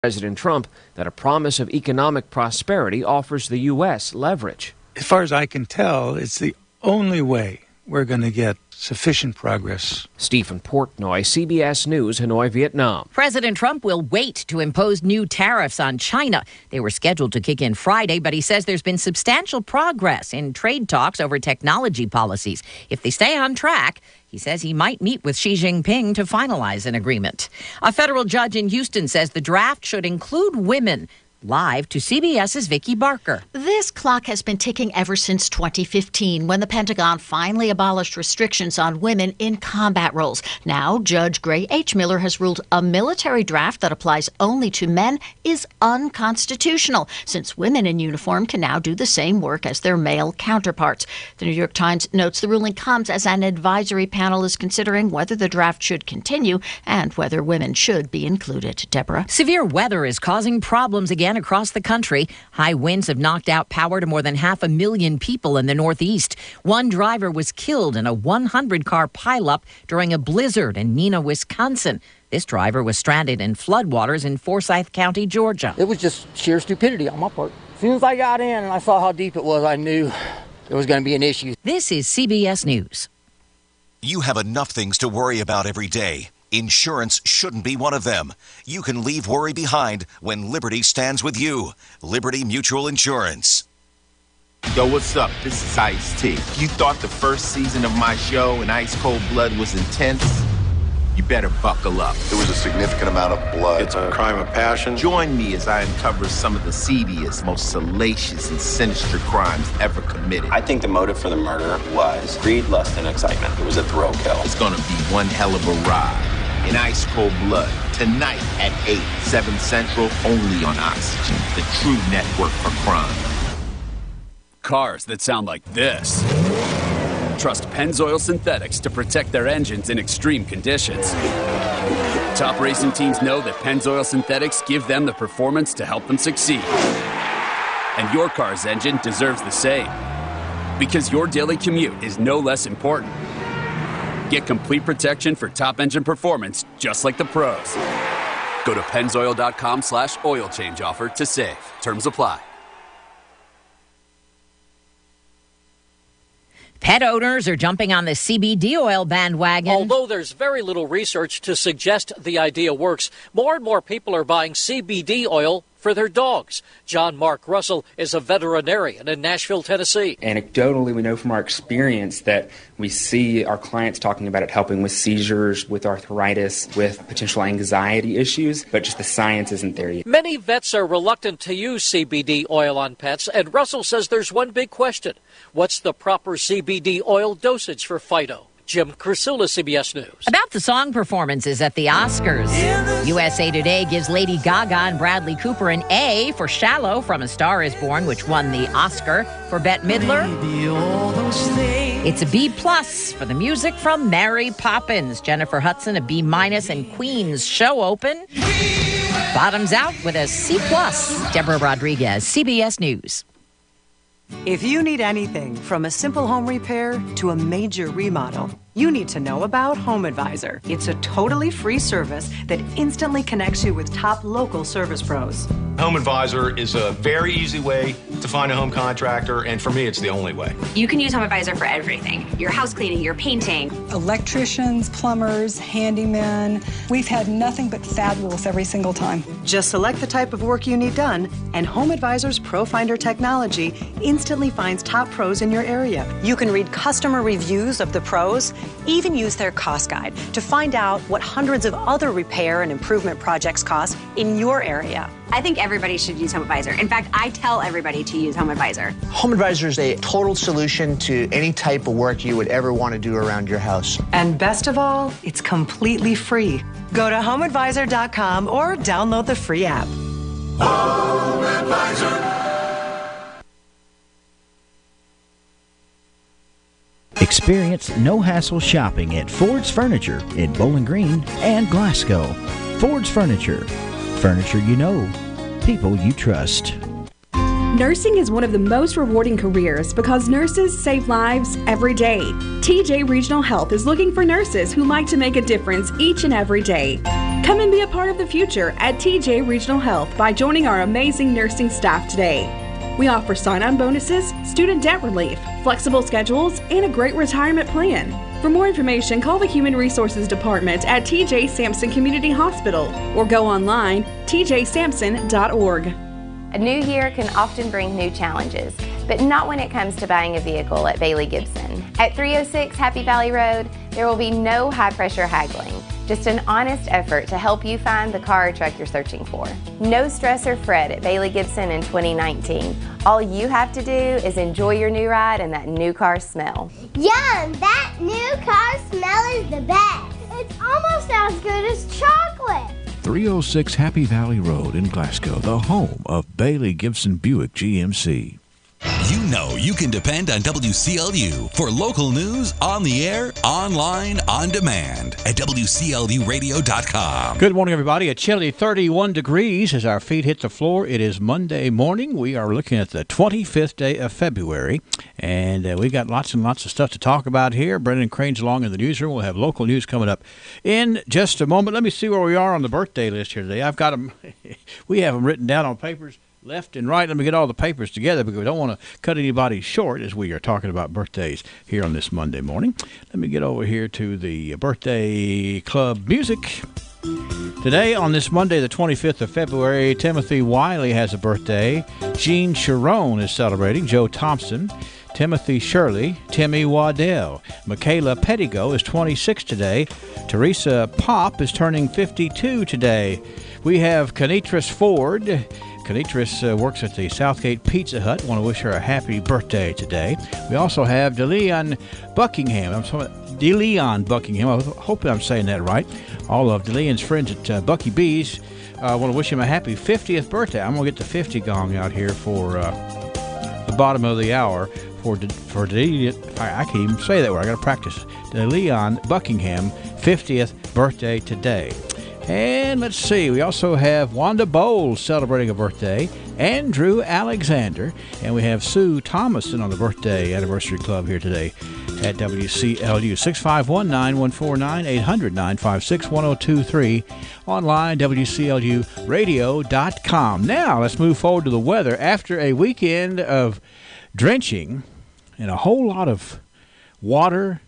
President Trump that a promise of economic prosperity offers the U.S. leverage. As far as I can tell, it's the only way we're going to get sufficient progress. Stephen Portnoy, CBS News, Hanoi, Vietnam. President Trump will wait to impose new tariffs on China. They were scheduled to kick in Friday, but he says there's been substantial progress in trade talks over technology policies. If they stay on track, he says he might meet with Xi Jinping to finalize an agreement. A federal judge in Houston says the draft should include women. Live to CBS's Vicki Barker. This clock has been ticking ever since 2015, when the Pentagon finally abolished restrictions on women in combat roles. Now, Judge Gray H. Miller has ruled a military draft that applies only to men is unconstitutional, since women in uniform can now do the same work as their male counterparts. The New York Times notes the ruling comes as an advisory panel is considering whether the draft should continue and whether women should be included. Deborah? Severe weather is causing problems again across the country. High winds have knocked out power to more than 500,000 people in the Northeast. One driver was killed in a 100-car pileup during a blizzard in Neenah, Wisconsin. This driver was stranded in floodwaters in Forsyth County, Georgia. It was just sheer stupidity on my part. As soon as I got in and I saw how deep it was, I knew there was going to be an issue. This is CBS News. You have enough things to worry about every day. Insurance shouldn't be one of them. You can leave worry behind when Liberty stands with you. Liberty Mutual Insurance. Yo, what's up? This is Ice-T. If you thought the first season of my show, In Ice Cold Blood, was intense, you better buckle up. There was a significant amount of blood. It's a crime of passion. Join me as I uncover some of the seediest, most salacious, and sinister crimes ever committed. I think the motive for the murder was greed, lust, and excitement. It was a thrill kill. It's gonna be one hell of a ride. In Ice Cold Blood, tonight at 8, 7 Central, only on Oxygen, the true network for crime. Cars that sound like this. Trust Pennzoil Synthetics to protect their engines in extreme conditions. Top racing teams know that Pennzoil Synthetics give them the performance to help them succeed. And your car's engine deserves the same. Because your daily commute is no less important. Get complete protection for top engine performance, just like the pros. Go to Pennzoil.com/oil change offer to save. Terms apply. Pet owners are jumping on the CBD oil bandwagon. Although there's very little research to suggest the idea works, more and more people are buying CBD oil for their dogs. John Mark Russell is a veterinarian in Nashville, Tennessee. Anecdotally, we know from our experience that we see our clients talking about it helping with seizures, with arthritis, with potential anxiety issues, but just the science isn't there yet. Many vets are reluctant to use CBD oil on pets, and Russell says there's one big question. What's the proper CBD oil dosage for Fido? Jim Crisula, CBS News. About the song performances at the Oscars. USA Today gives Lady Gaga and Bradley Cooper an A for Shallow from A Star Is Born, which won the Oscar. For Bette Midler, it's a B+ for the music from Mary Poppins. Jennifer Hudson, a B-, and Queen's Show Open bottoms out with a C+. Deborah Rodriguez, CBS News. If you need anything from a simple home repair to a major remodel, you need to know about Home Advisor. It's a totally free service that instantly connects you with top local service pros. Home Advisor is a very easy way to find a home contractor, and for me, it's the only way. You can use Home Advisor for everything. Your house cleaning, your painting. Electricians, plumbers, handymen. We've had nothing but fabulous every single time. Just select the type of work you need done, and Home Advisor's Pro Finder technology instantly finds top pros in your area. You can read customer reviews of the pros, even use their cost guide to find out what hundreds of other repair and improvement projects cost in your area. I think everybody should use Home Advisor. In fact, I tell everybody to use Home Advisor. Home Advisor is a total solution to any type of work you would ever want to do around your house. And best of all, it's completely free. Go to homeadvisor.com or download the free app. Home Advisor. Experience no-hassle shopping at Ford's Furniture in Bowling Green and Glasgow. Ford's Furniture. Furniture you know. People you trust. Nursing is one of the most rewarding careers because nurses save lives every day. TJ Regional Health is looking for nurses who like to make a difference each and every day. Come and be a part of the future at TJ Regional Health by joining our amazing nursing staff today. We offer sign-on bonuses, student debt relief, flexible schedules, and a great retirement plan. For more information, call the Human Resources Department at TJ Sampson Community Hospital or go online tjsampson.org. A new year can often bring new challenges, but not when it comes to buying a vehicle at Bailey Gibson. At 306 Happy Valley Road, there will be no high-pressure haggling, just an honest effort to help you find the car or truck you're searching for. No stress or fret at Bailey Gibson in 2019. All you have to do is enjoy your new ride and that new car smell. Yum! That new car smell is the best. It's almost as good as chocolate. 306 Happy Valley Road in Glasgow, the home of Bailey Gibson Buick GMC. You know you can depend on WCLU for local news on the air, online, on demand at WCLUradio.com. Good morning, everybody. A chilly 31 degrees as our feet hit the floor. It is Monday morning. We are looking at the 25th day of February, and we've got lots and lots of stuff to talk about here. Brendan Crane's along in the newsroom. We'll have local news coming up in just a moment. Let me see where we are on the birthday list here today. I've got them. We have them written down on papers. Left and right. Let me get all the papers together because we don't want to cut anybody short as we are talking about birthdays here on this Monday morning. Let me get over here to the birthday club music. Today, on this Monday, the 25th of February, Timothy Wiley has a birthday. Jean Sharon is celebrating. Joe Thompson, Timothy Shirley, Timmy Waddell. Michaela Pettigo is 26 today. Teresa Pop is turning 52 today. We have Kenitris Ford. Kenitris works at the Southgate Pizza Hut. Want to wish her a happy birthday today. We also have DeLeon Buckingham. I hope I'm saying that right. All of DeLeon's friends at Bucky B's want to wish him a happy 50th birthday. I'm going to get the 50 gong out here for the bottom of the hour for DeLeon. I can't even say that word. I got to practice. DeLeon Buckingham, 50th birthday today. And let's see, we also have Wanda Bowles celebrating a birthday, Andrew Alexander, and we have Sue Thomason on the birthday anniversary club here today at WCLU. 651-914-9, 800-956-1023, online, WCLUradio.com. Now, let's move forward to the weather. After a weekend of drenching and a whole lot of water,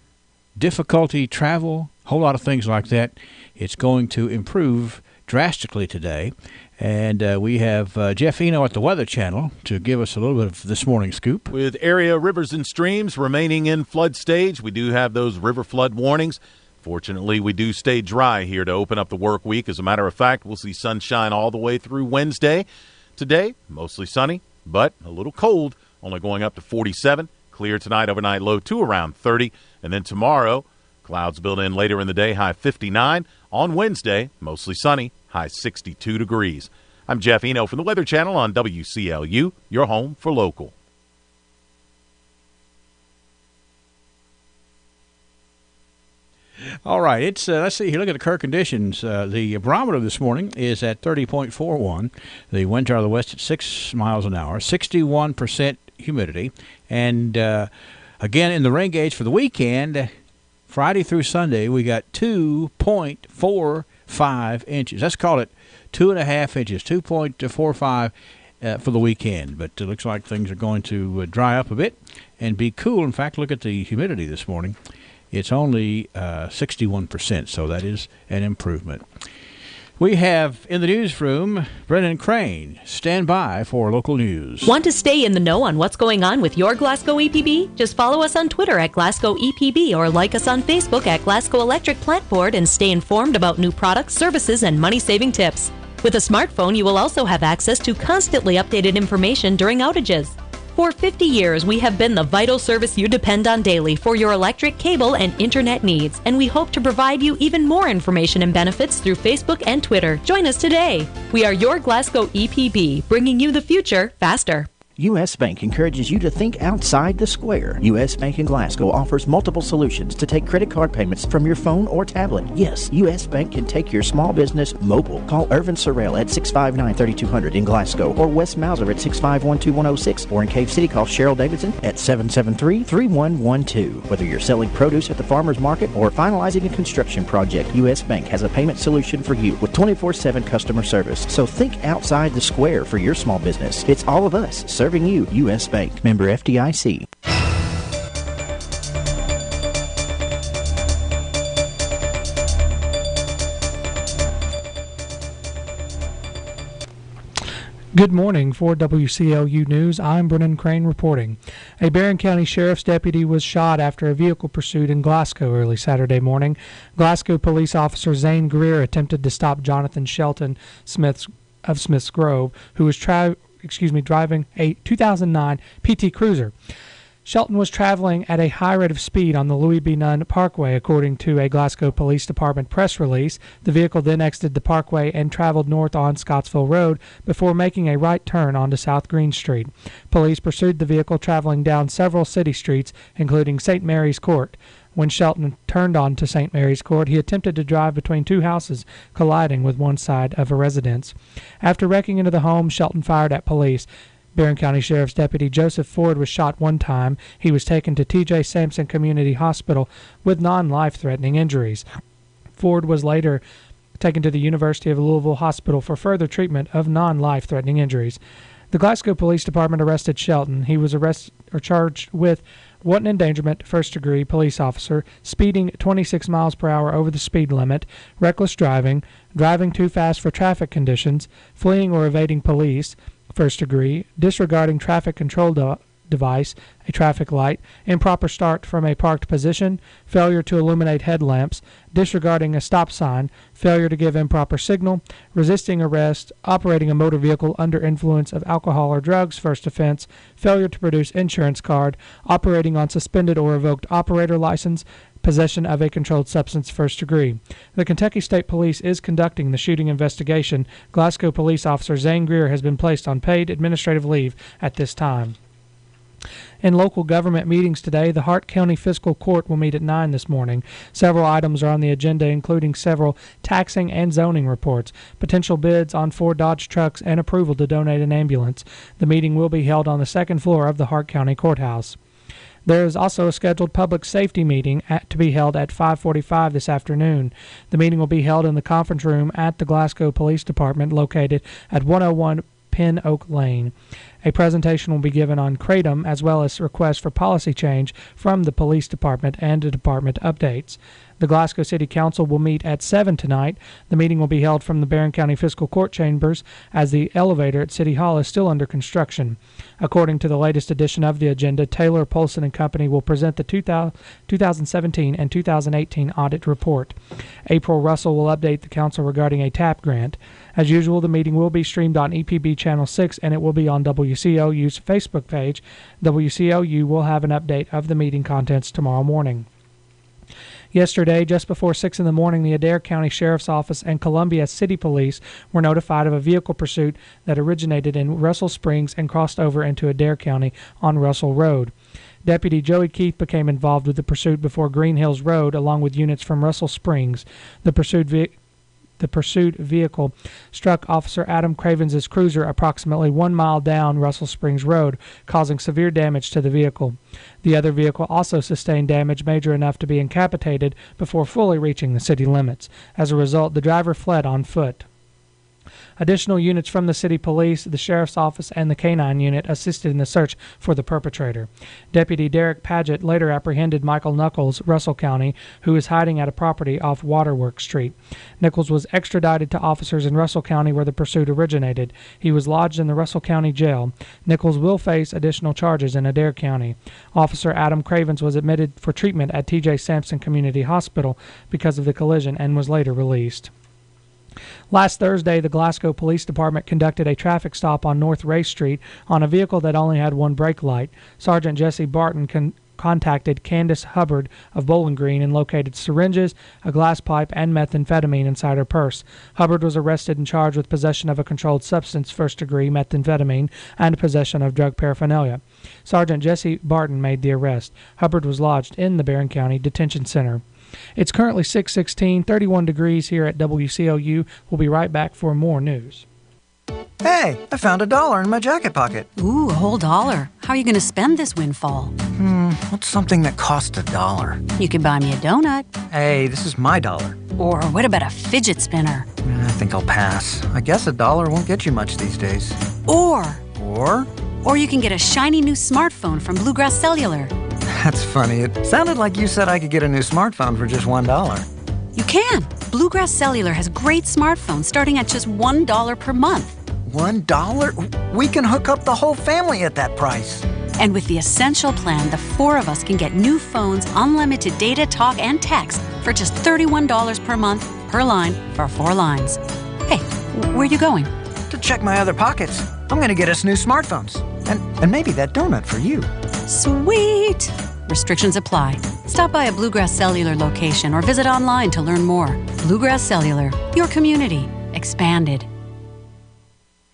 difficulty, travel, a whole lot of things like that, it's going to improve drastically today. And we have Jeff Eno at the Weather Channel to give us a little bit of this morning's scoop. With area rivers and streams remaining in flood stage, we do have those river flood warnings. Fortunately, we do stay dry here to open up the work week. As a matter of fact, we'll see sunshine all the way through Wednesday. Today, mostly sunny, but a little cold, only going up to 47. Clear tonight, overnight low to around 30. And then tomorrow, clouds build in later in the day, high 59. On Wednesday, mostly sunny, high 62 degrees. I'm Jeff Eno from the Weather Channel on WCLU, your home for local. All right, it's let's see here. Look at the current conditions. The barometer this morning is at 30.41. The wind out of the west at 6 miles an hour, 61% humidity. And again, in the rain gauge for the weekend, Friday through Sunday, we got 2.45 inches. Let's call it 2.5 inches, 2.45 for the weekend. But it looks like things are going to dry up a bit and be cool. In fact, look at the humidity this morning. It's only 61%, so that is an improvement. We have in the newsroom Brendan Crane. Stand by for local news. Want to stay in the know on what's going on with your Glasgow EPB? Just follow us on Twitter at Glasgow EPB or like us on Facebook at Glasgow Electric Plant Board and stay informed about new products, services, and money-saving tips. With a smartphone, you will also have access to constantly updated information during outages. For 50 years, we have been the vital service you depend on daily for your electric, cable, and internet needs, and we hope to provide you even more information and benefits through Facebook and Twitter. Join us today. We are your Glasgow EPB, bringing you the future faster. U.S. Bank encourages you to think outside the square. U.S. Bank in Glasgow offers multiple solutions to take credit card payments from your phone or tablet. Yes, U.S. Bank can take your small business mobile. Call Irvin Sorrell at 659-3200 in Glasgow or Wes Mauser at 651-2106, or in Cave City, call Cheryl Davidson at 773-3112. Whether you're selling produce at the farmer's market or finalizing a construction project, U.S. Bank has a payment solution for you with 24/7 customer service. So think outside the square for your small business. It's all of us serving you. U.S. Bank. Member FDIC. Good morning. For WCLU News, I'm Brennan Crane reporting. A Barron County Sheriff's deputy was shot after a vehicle pursuit in Glasgow early Saturday morning. Glasgow police officer Zane Greer attempted to stop Jonathan Shelton of Smith's Grove, who was driving a 2009 PT Cruiser. Shelton was traveling at a high rate of speed on the Louis B. Nunn Parkway, according to a Glasgow Police Department press release. The vehicle then exited the parkway and traveled north on Scottsville Road before making a right turn onto South Green Street. Police pursued the vehicle traveling down several city streets, including St. Mary's Court. When Shelton turned onto St. Mary's Court, he attempted to drive between two houses, colliding with one side of a residence. After wrecking into the home, Shelton fired at police. Barron County Sheriff's Deputy Joseph Ford was shot one time. He was taken to T.J. Sampson Community Hospital with non-life-threatening injuries. Ford was later taken to the University of Louisville Hospital for further treatment of non-life-threatening injuries. The Glasgow Police Department arrested Shelton. He was charged with wanton endangerment, first-degree police officer, speeding 26 miles per hour over the speed limit, reckless driving, driving too fast for traffic conditions, fleeing or evading police, first degree, disregarding traffic control device, a traffic light, improper start from a parked position, failure to illuminate headlamps, disregarding a stop sign, failure to give improper signal, resisting arrest, operating a motor vehicle under influence of alcohol or drugs, first offense, failure to produce insurance card, operating on suspended or revoked operator license, possession of a controlled substance, first degree. The Kentucky State Police is conducting the shooting investigation. Glasgow Police Officer Zane Greer has been placed on paid administrative leave at this time. In local government meetings today, the Hart County Fiscal Court will meet at 9 this morning. Several items are on the agenda, including several taxing and zoning reports, potential bids on 4 Dodge trucks, and approval to donate an ambulance. The meeting will be held on the second floor of the Hart County Courthouse. There is also a scheduled public safety meeting to be held at 5:45 this afternoon. The meeting will be held in the conference room at the Glasgow Police Department, located at 101 Pin Oak Lane. A presentation will be given on Kratom, as well as requests for policy change from the police department and the department updates. The Glasgow City Council will meet at 7 tonight. The meeting will be held from the Barron County Fiscal Court chambers, as the elevator at City Hall is still under construction. According to the latest edition of the agenda, Taylor, Polson & Company will present the 2017 and 2018 audit report. April Russell will update the council regarding a TAP grant. As usual, the meeting will be streamed on EPB Channel 6, and it will be on WCLU's Facebook page. WCLU will have an update of the meeting contents tomorrow morning. Yesterday, just before 6 in the morning, the Adair County Sheriff's Office and Columbia City Police were notified of a vehicle pursuit that originated in Russell Springs and crossed over into Adair County on Russell Road. Deputy Joey Keith became involved with the pursuit before Green Hills Road, along with units from Russell Springs. The pursuit vehicle struck Officer Adam Cravens' cruiser approximately 1 mile down Russell Springs Road, causing severe damage to the vehicle. The other vehicle also sustained damage major enough to be incapacitated before fully reaching the city limits. As a result, the driver fled on foot. Additional units from the city police, the sheriff's office, and the K-9 unit assisted in the search for the perpetrator. Deputy Derek Paget later apprehended Michael Nichols, Russell County, who is hiding at a property off Waterworks Street. Nichols was extradited to officers in Russell County where the pursuit originated. He was lodged in the Russell County Jail. Nichols will face additional charges in Adair County. Officer Adam Cravens was admitted for treatment at T.J. Sampson Community Hospital because of the collision and was later released. Last Thursday, the Glasgow Police Department conducted a traffic stop on North Race Street on a vehicle that only had one brake light. Sergeant Jesse Barton contacted Candace Hubbard of Bowling Green and located syringes, a glass pipe, and methamphetamine inside her purse. Hubbard was arrested and charged with possession of a controlled substance, first-degree methamphetamine, and possession of drug paraphernalia. Sergeant Jesse Barton made the arrest. Hubbard was lodged in the Barron County Detention Center. It's currently 6:16, 31 degrees here at WCLU. We'll be right back for more news. Hey, I found $1 in my jacket pocket. Ooh, a whole $1. How are you going to spend this windfall? What's something that costs $1? You could buy me a donut. Hey, this is my dollar. Or what about a fidget spinner? I think I'll pass. I guess $1 won't get you much these days. Or you can get a shiny new smartphone from Bluegrass Cellular. That's funny. It sounded like you said I could get a new smartphone for just $1. You can. Bluegrass Cellular has great smartphones starting at just $1 per month. $1? We can hook up the whole family at that price. And with the Essential plan, the 4 of us can get new phones, unlimited data, talk, and text for just $31 per month, per line, for 4 lines. Hey, where are you going? To check my other pockets. I'm going to get us new smartphones. And maybe that donut for you. Sweet! Restrictions apply. Stop by a Bluegrass Cellular location or visit online to learn more. Bluegrass Cellular, your community, expanded.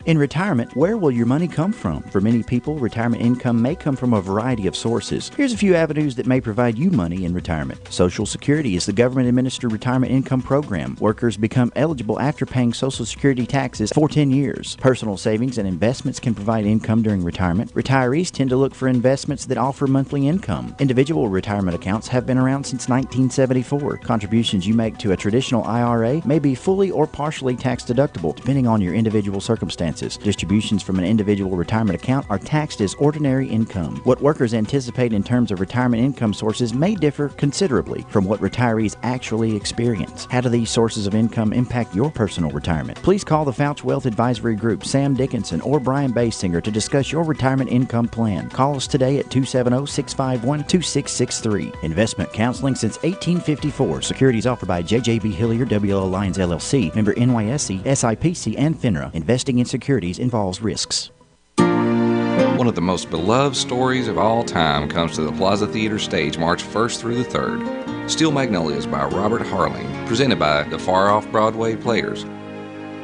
In retirement, where will your money come from? For many people, retirement income may come from a variety of sources. Here's a few avenues that may provide you money in retirement. Social Security is the government-administered retirement income program. Workers become eligible after paying Social Security taxes for 10 years. Personal savings and investments can provide income during retirement. Retirees tend to look for investments that offer monthly income. Individual retirement accounts have been around since 1974. Contributions you make to a traditional IRA may be fully or partially tax deductible, depending on your individual circumstances. Distributions from an individual retirement account are taxed as ordinary income. What workers anticipate in terms of retirement income sources may differ considerably from what retirees actually experience. How do these sources of income impact your personal retirement? Please call the Fouch Wealth Advisory Group, Sam Dickinson, or Brian Basinger to discuss your retirement income plan. Call us today at 270-651-2663. Investment counseling since 1854. Securities offered by JJB Hillier, WL Alliance LLC, member NYSE, SIPC, and FINRA. Investing in securities involves risks. One of the most beloved stories of all time comes to the Plaza Theater stage March 1st through the 3rd. Steel Magnolias by Robert Harling, presented by the Far Off Broadway Players.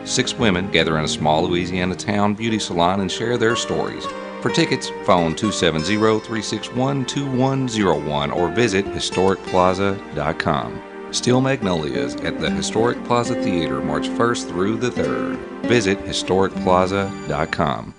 6 women gather in a small Louisiana town beauty salon and share their stories. For tickets, phone 270-361-2101 or visit historicplaza.com. Steel Magnolias at the Historic Plaza Theater March 1st through the 3rd. Visit historicplaza.com.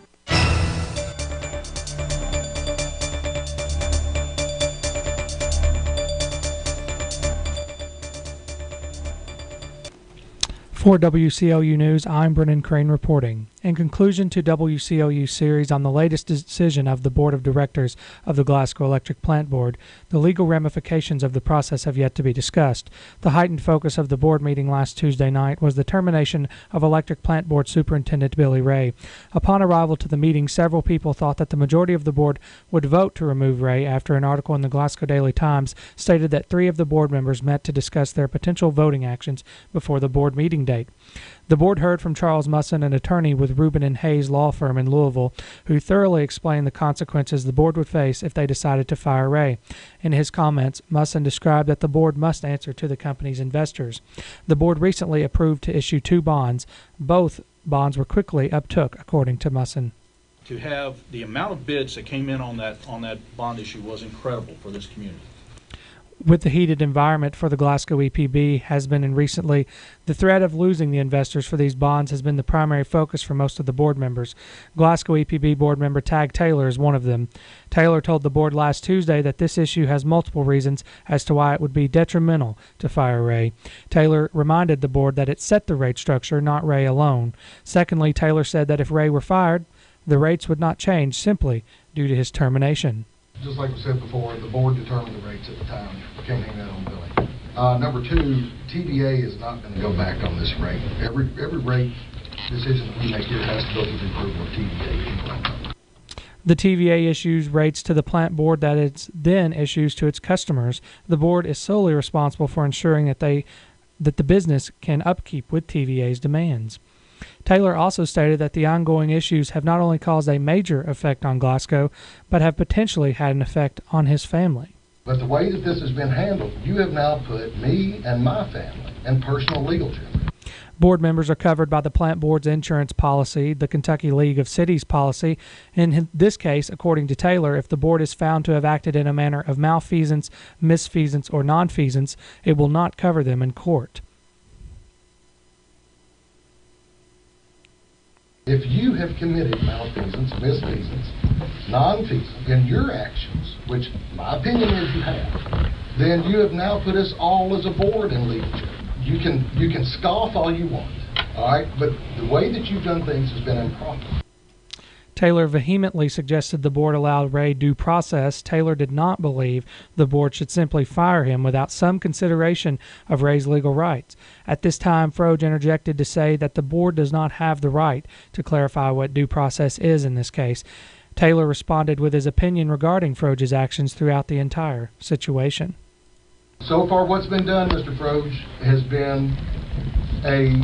For WCLU News, I'm Brennan Crane reporting. In conclusion to WCLU's series on the latest decision of the Board of Directors of the Glasgow Electric Plant Board, the legal ramifications of the process have yet to be discussed. The heightened focus of the board meeting last Tuesday night was the termination of Electric Plant Board Superintendent Billy Ray. Upon arrival to the meeting, several people thought that the majority of the board would vote to remove Ray after an article in the Glasgow Daily Times stated that 3 of the board members met to discuss their potential voting actions before the board meeting date. The board heard from Charles Musson, an attorney with Rubin and Hayes law firm in Louisville, who thoroughly explained the consequences the board would face if they decided to fire Ray. In his comments, Musson described that the board must answer to the company's investors. The board recently approved to issue 2 bonds. Both bonds were quickly uptook, according to Musson. To have the amount of bids that came in on that bond issue was incredible for this community. With the heated environment for the Glasgow EPB has been in recently, the threat of losing the investors for these bonds has been the primary focus for most of the board members. Glasgow EPB board member Tag Taylor is one of them. Taylor told the board last Tuesday that this issue has multiple reasons as to why it would be detrimental to fire Ray. Taylor reminded the board that it set the rate structure, not Ray alone. Secondly, Taylor said that if Ray were fired, the rates would not change simply due to his termination. Just like we said before, the board determined the rates at the time. We can't hang that on Billy. Number 2, TVA is not going to go back on this rate. Every rate decision that we make here has to go through the approval of TVA. The TVA issues rates to the plant board that it then issues to its customers. The board is solely responsible for ensuring that the business can upkeep with TVA's demands. Taylor also stated that the ongoing issues have not only caused a major effect on Glasgow, but have potentially had an effect on his family. But the way that this has been handled, you have now put me and my family in personal legal jeopardy. Board members are covered by the Plant Board's insurance policy, the Kentucky League of Cities policy. In this case, according to Taylor, if the board is found to have acted in a manner of malfeasance, misfeasance, or nonfeasance, it will not cover them in court. If you have committed malfeasance, misfeasance, nonfeasance in your actions, which my opinion is you have, then you have now put us all as a board in legal jeopardy. You can scoff all you want, all right? But the way that you've done things has been improper. Taylor vehemently suggested the board allow Ray due process. Taylor did not believe the board should simply fire him without some consideration of Ray's legal rights. At this time, Froge interjected to say that the board does not have the right to clarify what due process is in this case. Taylor responded with his opinion regarding Froge's actions throughout the entire situation. So far, what's been done, Mr. Froge, has been a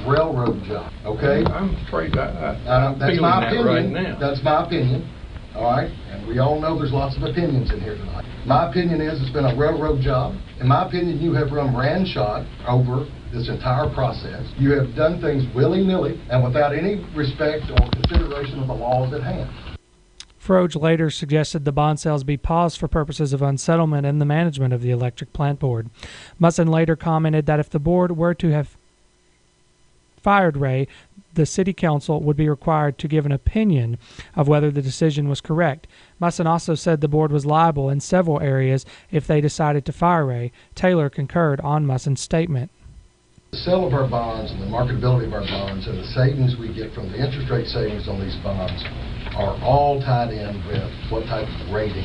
railroad job, okay? I'm afraid I'm that's feeling my that opinion. right now. That's my opinion, all right? And we all know there's lots of opinions in here tonight. My opinion is it's been a railroad job. In my opinion, you have run ranshot over this entire process. You have done things willy-nilly and without any respect or consideration of the laws at hand. Froge later suggested the bond sales be paused for purposes of unsettlement and the management of the electric plant board. Musson later commented that if the board were to have fired Ray, the city council would be required to give an opinion of whether the decision was correct. Musson also said the board was liable in several areas if they decided to fire Ray. Taylor concurred on Musson's statement. The sale of our bonds and the marketability of our bonds and the savings we get from the interest rate savings on these bonds are all tied in with what type of rating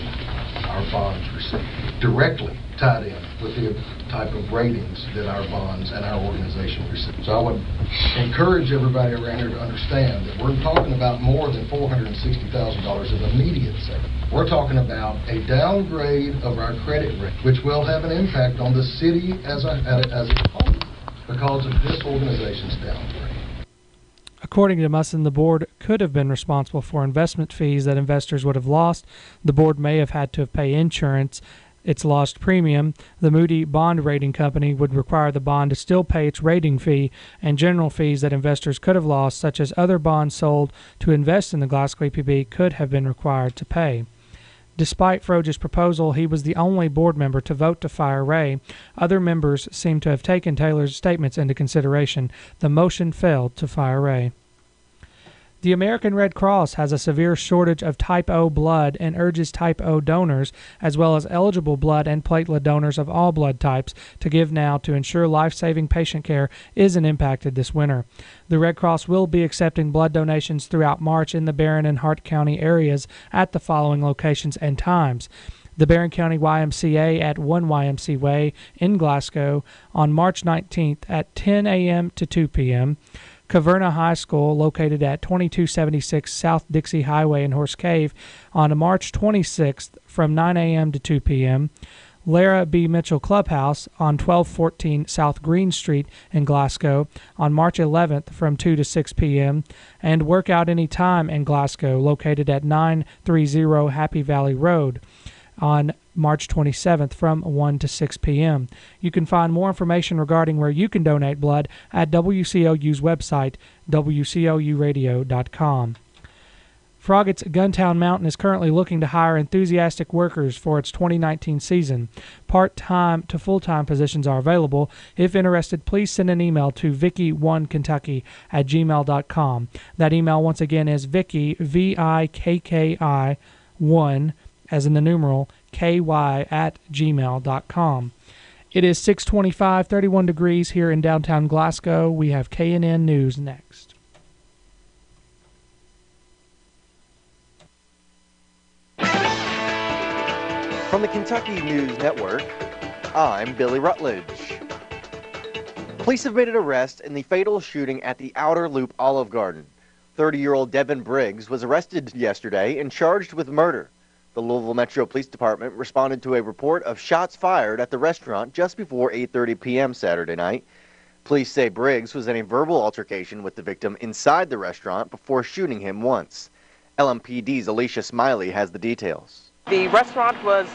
our bonds receive. Directly tied in with the type of ratings that our bonds and our organization receive. So I would encourage everybody around here to understand that we're talking about more than $460,000 of immediate savings. We're talking about a downgrade of our credit rate, which will have an impact on the city as a whole because of this organization's downgrade. According to Musson, the board could have been responsible for investment fees that investors would have lost. The board may have had to pay insurance its lost premium. The Moody Bond Rating Company would require the bond to still pay its rating fee and general fees that investors could have lost, such as other bonds sold to invest in the Glasgow EPB, could have been required to pay. Despite Froge's proposal, he was the only board member to vote to fire Ray. Other members seem to have taken Taylor's statements into consideration. The motion failed to fire Ray. The American Red Cross has a severe shortage of Type O blood and urges Type O donors, as well as eligible blood and platelet donors of all blood types, to give now to ensure life-saving patient care isn't impacted this winter. The Red Cross will be accepting blood donations throughout March in the Barron and Hart County areas at the following locations and times. The Barron County YMCA at 1 YMCA Way in Glasgow on March 19th at 10 a.m. to 2 p.m., Caverna High School, located at 2276 South Dixie Highway in Horse Cave, on March 26th from 9 a.m. to 2 p.m., Lara B. Mitchell Clubhouse on 1214 South Green Street in Glasgow on March 11th from 2 to 6 p.m., and Workout Anytime in Glasgow, located at 930 Happy Valley Road, on March 27th from 1 to 6 p.m. You can find more information regarding where you can donate blood at WCLU's website, WCLUradio.com. Froggett's Guntown Mountain is currently looking to hire enthusiastic workers for its 2019 season. Part-time to full-time positions are available. If interested, please send an email to Vicky1Kentucky@gmail.com. That email once again is Vicky, VIKKI 1, as in the numeral, KY@gmail.com. It is 6:25, 31 degrees here in downtown Glasgow. We have KNN News next. From the Kentucky News Network, I'm Billy Rutledge. Police have made an arrest in the fatal shooting at the Outer Loop Olive Garden. 30-year-old Devin Briggs was arrested yesterday and charged with murder. The Louisville Metro Police Department responded to a report of shots fired at the restaurant just before 8:30 p.m. Saturday night. Police say Briggs was in a verbal altercation with the victim inside the restaurant before shooting him once. LMPD's Alicia Smiley has the details. The restaurant was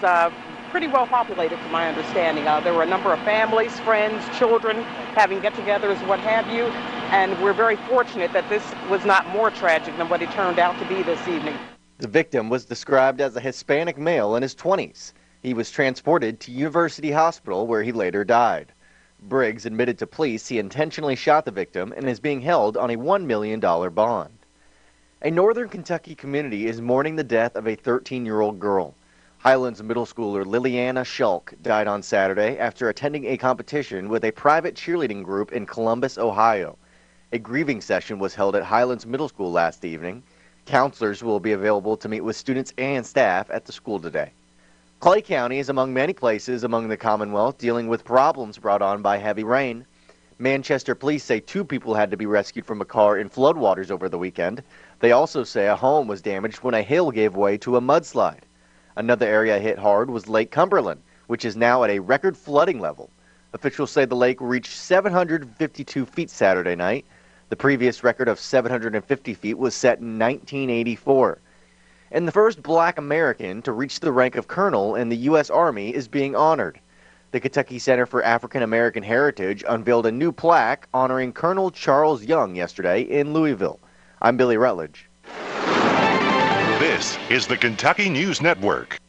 pretty well populated, to my understanding. There were a number of families, friends, children having get-togethers, what have you, and we're very fortunate that this was not more tragic than what it turned out to be this evening. The victim was described as a Hispanic male in his 20s. He was transported to University Hospital, where he later died. Briggs admitted to police he intentionally shot the victim and is being held on a $1 million bond. A northern Kentucky community is mourning the death of a 13-year-old girl. Highlands middle schooler Liliana Shulk died on Saturday after attending a competition with a private cheerleading group in Columbus, Ohio. A grieving session was held at Highlands Middle School last evening. Counselors will be available to meet with students and staff at the school today. Clay County is among many places among the Commonwealth dealing with problems brought on by heavy rain. Manchester police say 2 people had to be rescued from a car in floodwaters over the weekend. They also say a home was damaged when a hill gave way to a mudslide. Another area hit hard was Lake Cumberland, which is now at a record flooding level. Officials say the lake reached 752 feet Saturday night. The previous record of 750 feet was set in 1984. And the first black American to reach the rank of colonel in the U.S. Army is being honored. The Kentucky Center for African American Heritage unveiled a new plaque honoring Colonel Charles Young yesterday in Louisville. I'm Billy Rutledge. This is the Kentucky News Network.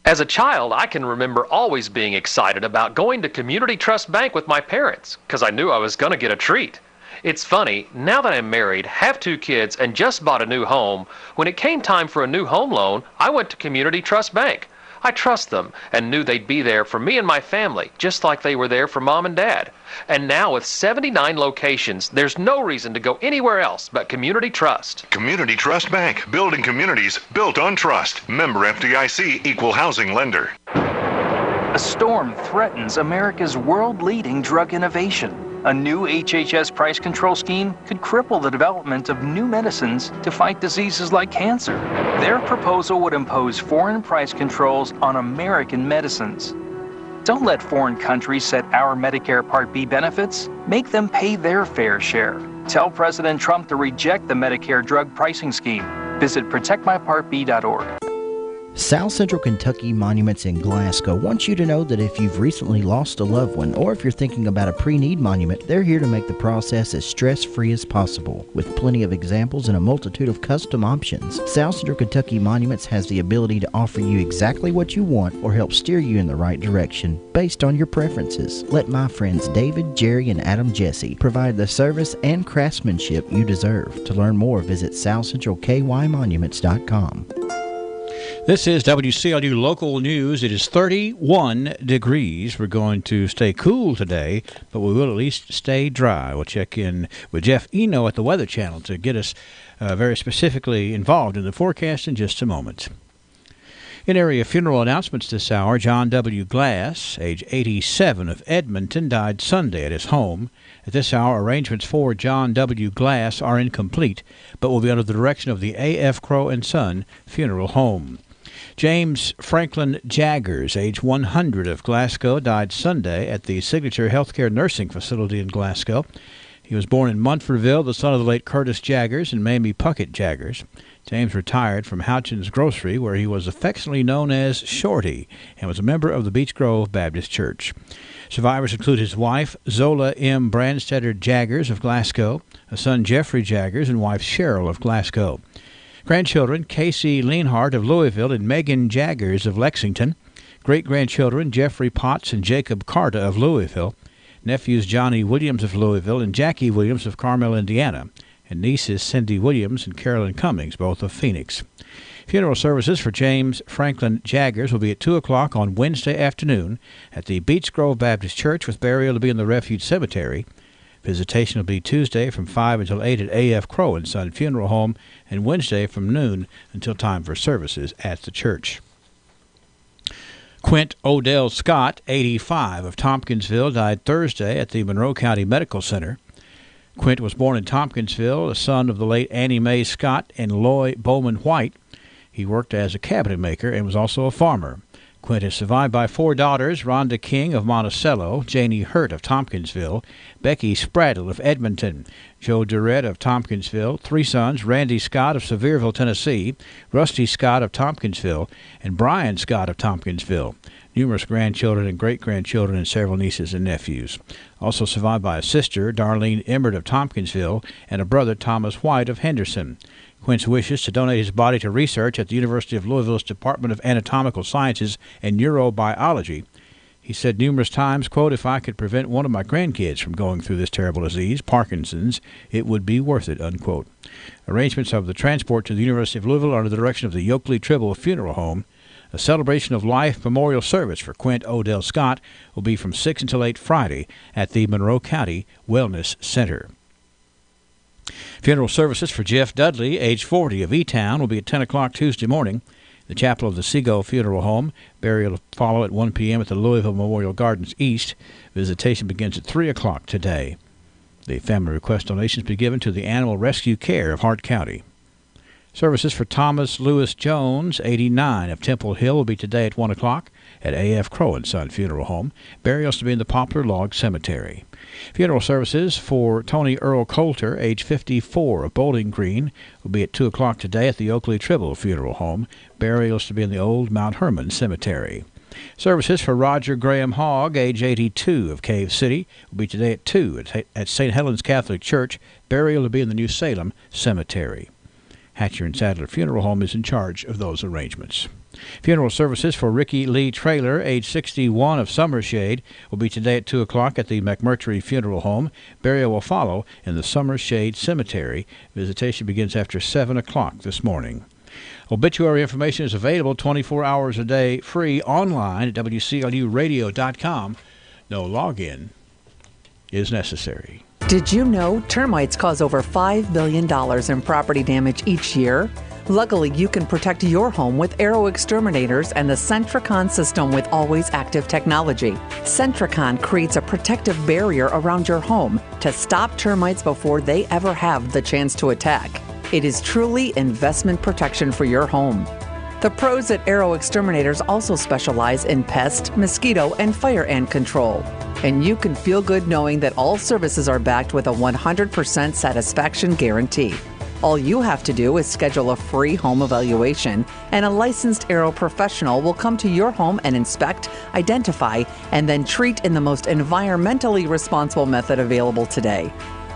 As a child, I can remember always being excited about going to Community Trust Bank with my parents because I knew I was going to get a treat. It's funny, now that I'm married, have 2 kids, and just bought a new home, when it came time for a new home loan, I went to Community Trust Bank. I trust them and knew they'd be there for me and my family, just like they were there for Mom and Dad. And now with 79 locations, there's no reason to go anywhere else but Community Trust. Community Trust Bank, building communities built on trust. Member FDIC, equal housing lender. A storm threatens America's world-leading drug innovation. A new HHS price control scheme could cripple the development of new medicines to fight diseases like cancer. Their proposal would impose foreign price controls on American medicines. Don't let foreign countries set our Medicare Part B benefits. Make them pay their fair share. Tell President Trump to reject the Medicare drug pricing scheme. Visit protectmypartb.org. South Central Kentucky Monuments in Glasgow wants you to know that if you've recently lost a loved one or if you're thinking about a pre-need monument, they're here to make the process as stress-free as possible. With plenty of examples and a multitude of custom options, South Central Kentucky Monuments has the ability to offer you exactly what you want or help steer you in the right direction based on your preferences. Let my friends David, Jerry, and Adam Jesse provide the service and craftsmanship you deserve. To learn more, visit southcentralkymonuments.com. This is WCLU Local News. It is 31 degrees. We're going to stay cool today, but we will at least stay dry. We'll check in with Jeff Eno at the Weather Channel to get us very specifically involved in the forecast in just a moment. In area funeral announcements this hour, John W. Glass, age 87, of Edmonton, died Sunday at his home. At this hour, arrangements for John W. Glass are incomplete, but will be under the direction of the A.F. Crow & Son Funeral Home. James Franklin Jaggers, age 100, of Glasgow, died Sunday at the Signature Healthcare Nursing Facility in Glasgow. He was born in Munfordville, the son of the late Curtis Jaggers and Mamie Puckett Jaggers. James retired from Houchins Grocery, where he was affectionately known as Shorty, and was a member of the Beech Grove Baptist Church. Survivors include his wife, Zola M. Brandstetter Jaggers of Glasgow, a son, Jeffrey Jaggers, and wife, Cheryl of Glasgow. Grandchildren, Casey Leanhart of Louisville and Megan Jaggers of Lexington. Great-grandchildren, Jeffrey Potts and Jacob Carta of Louisville. Nephews, Johnny Williams of Louisville and Jackie Williams of Carmel, Indiana. And nieces, Cindy Williams and Carolyn Cummings, both of Phoenix. Funeral services for James Franklin Jaggers will be at 2 o'clock on Wednesday afternoon at the Beech Grove Baptist Church, with burial to be in the Refuge Cemetery. Visitation will be Tuesday from 5 until 8 at A.F. Crow & Son Funeral Home, and Wednesday from noon until time for services at the church. Quint Odell Scott, 85, of Tompkinsville, died Thursday at the Monroe County Medical Center. Quint was born in Tompkinsville, the son of the late Annie Mae Scott and Loy Bowman White. He worked as a cabinet maker and was also a farmer. Quint is survived by 4 daughters: Rhonda King of Monticello, Janie Hurt of Tompkinsville, Becky Spraddle of Edmonton, Joe Durrett of Tompkinsville, 3 sons: Randy Scott of Sevierville, Tennessee, Rusty Scott of Tompkinsville, and Brian Scott of Tompkinsville. Numerous grandchildren and great-grandchildren and several nieces and nephews. Also survived by a sister, Darlene Emmert of Tompkinsville, and a brother, Thomas White of Henderson. Quint's wishes to donate his body to research at the University of Louisville's Department of Anatomical Sciences and Neurobiology. He said numerous times, quote, "If I could prevent one of my grandkids from going through this terrible disease, Parkinson's, it would be worth it," unquote. Arrangements of the transport to the University of Louisville are under the direction of the Yoakley Tribble Funeral Home. A celebration of life memorial service for Quint Odell Scott will be from 6 until 8 Friday at the Monroe County Wellness Center. Funeral services for Jeff Dudley, age 40, of E-Town, will be at 10 o'clock Tuesday morning. The chapel of the Seagull Funeral Home. Burial will follow at 1 p.m. at the Louisville Memorial Gardens East. Visitation begins at 3 o'clock today. The family request donations be given to the Animal Rescue Care of Hart County. Services for Thomas Lewis Jones, 89, of Temple Hill, will be today at 1 o'clock at A.F. Crow & Son Funeral Home. Burials to be in the Poplar Log Cemetery. Funeral services for Tony Earl Coulter, age 54, of Bowling Green, will be at 2 o'clock today at the Oakley Tribble Funeral Home. Burials to be in the Old Mount Hermon Cemetery. Services for Roger Graham Hogg, age 82, of Cave City, will be today at 2 at St. Helens Catholic Church. Burial to be in the New Salem Cemetery. Hatcher and Sadler Funeral Home is in charge of those arrangements. Funeral services for Ricky Lee Traylor, age 61, of Summershade, will be today at 2 o'clock at the McMurtry Funeral Home. Burial will follow in the Summershade Cemetery. Visitation begins after 7 o'clock this morning. Obituary information is available 24 hours a day, free, online at WCLUradio.com. No login is necessary. Did you know termites cause over $5 billion in property damage each year? Luckily, you can protect your home with Arrow Exterminators and the Centricon system with always active technology. Centricon creates a protective barrier around your home to stop termites before they ever have the chance to attack. It is truly investment protection for your home. The pros at Arrow Exterminators also specialize in pest, mosquito, and fire ant control. And you can feel good knowing that all services are backed with a 100% satisfaction guarantee. All you have to do is schedule a free home evaluation, and a licensed Arrow professional will come to your home and inspect, identify, and then treat in the most environmentally responsible method available today.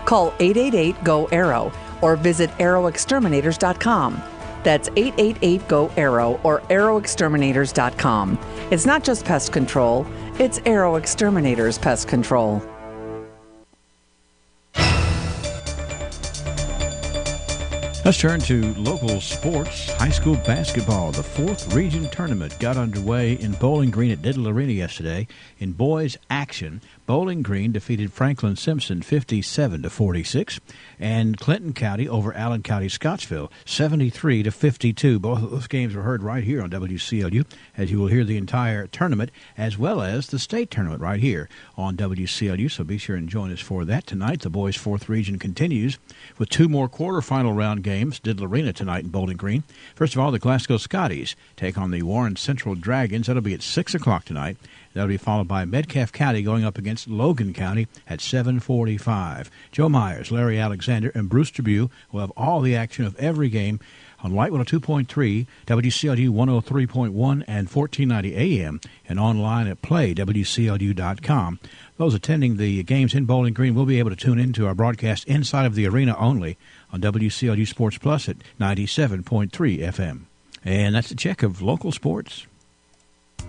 Call 888-GO-ARROW or visit arrowexterminators.com. That's 888-GO-ARROW or arrowexterminators.com. It's not just pest control, it's Arrow Exterminators Pest Control. Let's turn to local sports. High school basketball. The 4th region tournament got underway in Bowling Green at Diddle Arena yesterday. In boys action, Bowling Green defeated Franklin Simpson 57-46, and Clinton County over Allen County Scottsville 73-52. Both of those games were heard right here on WCLU, as you will hear the entire tournament as well as the state tournament right here on WCLU. So be sure and join us for that tonight. The boys' 4th region continues with 2 more quarterfinal round games. Diddle Arena tonight in Bowling Green. First of all, the Glasgow Scotties take on the Warren Central Dragons. That'll be at 6 o'clock tonight. That'll be followed by Metcalfe County going up against Logan County at 7:45. Joe Myers, Larry Alexander, and Bruce Dubuque will have all the action of every game on Light 102.3, WCLU 103.1, and 1490 AM, and online at playwclu.com. Those attending the games in Bowling Green will be able to tune into our broadcast inside of the arena only on WCLU Sports Plus at 97.3 FM. And that's a check of local sports.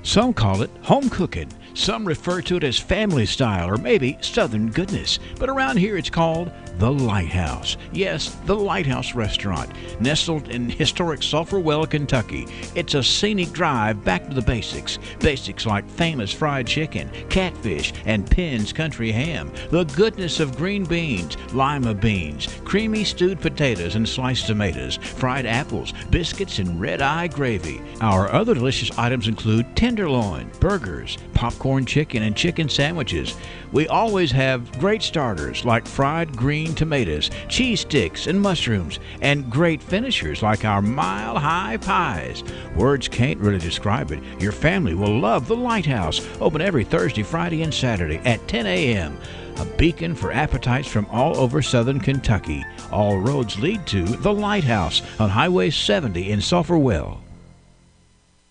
Some call it home cooking. Some refer to it as family style or maybe Southern goodness. But around here it's called The Lighthouse. Yes, The Lighthouse Restaurant, nestled in historic Sulphur Well, Kentucky. It's a scenic drive back to the basics. Basics like famous fried chicken, catfish, and Penn's country ham. The goodness of green beans, lima beans, creamy stewed potatoes and sliced tomatoes, fried apples, biscuits, and red-eye gravy. Our other delicious items include tenderloin, burgers, popcorn chicken, and chicken sandwiches. We always have great starters like fried green tomatoes, cheese sticks, and mushrooms, and great finishers like our mile-high pies. Words can't really describe it. Your family will love the Lighthouse, open every Thursday, Friday, and Saturday at 10 a.m. A beacon for appetites from all over southern Kentucky. All roads lead to the Lighthouse on Highway 70 in Sulphur Well.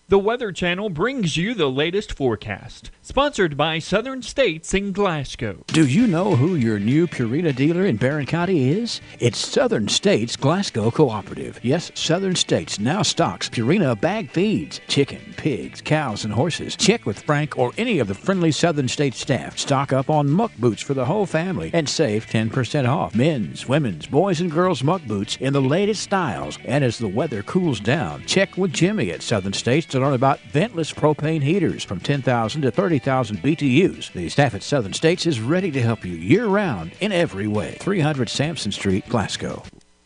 The Weather Channel brings you the latest forecast, sponsored by Southern States in Glasgow. Do you know who your new Purina dealer in Barron County is? It's Southern States Glasgow Cooperative. Yes, Southern States now stocks Purina bag feeds, chicken, pigs, cows, and horses. Check with Frank or any of the friendly Southern States staff. Stock up on muck boots for the whole family and save 10% off. Men's, women's, boys, and girls muck boots in the latest styles. And as the weather cools down, check with Jimmy at Southern States to learn about ventless propane heaters from 10,000 to 30,000 BTUs. The staff at Southern States is ready to help you year-round in every way. 300 Sampson Street, Glasgow.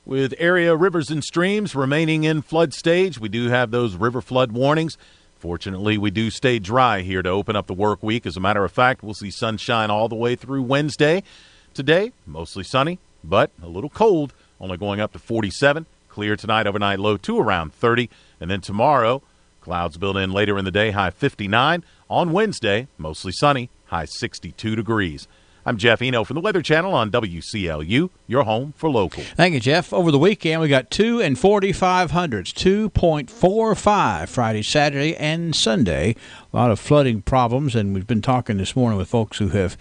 With area rivers and streams remaining in flood stage, we do have those river flood warnings. Fortunately, we do stay dry here to open up the work week. As a matter of fact, we'll see sunshine all the way through Wednesday. Today, mostly sunny, but a little cold, only going up to 47. Clear tonight, overnight low to around 30. And then tomorrow, clouds build in later in the day, high 59. On Wednesday, mostly sunny, high 62 degrees. I'm Jeff Eno from the Weather Channel on WCLU, your home for local. Thank you, Jeff. Over the weekend, we got 2 and 4500s, 2.45 Friday, Saturday, and Sunday. A lot of flooding problems, and we've been talking this morning with folks who have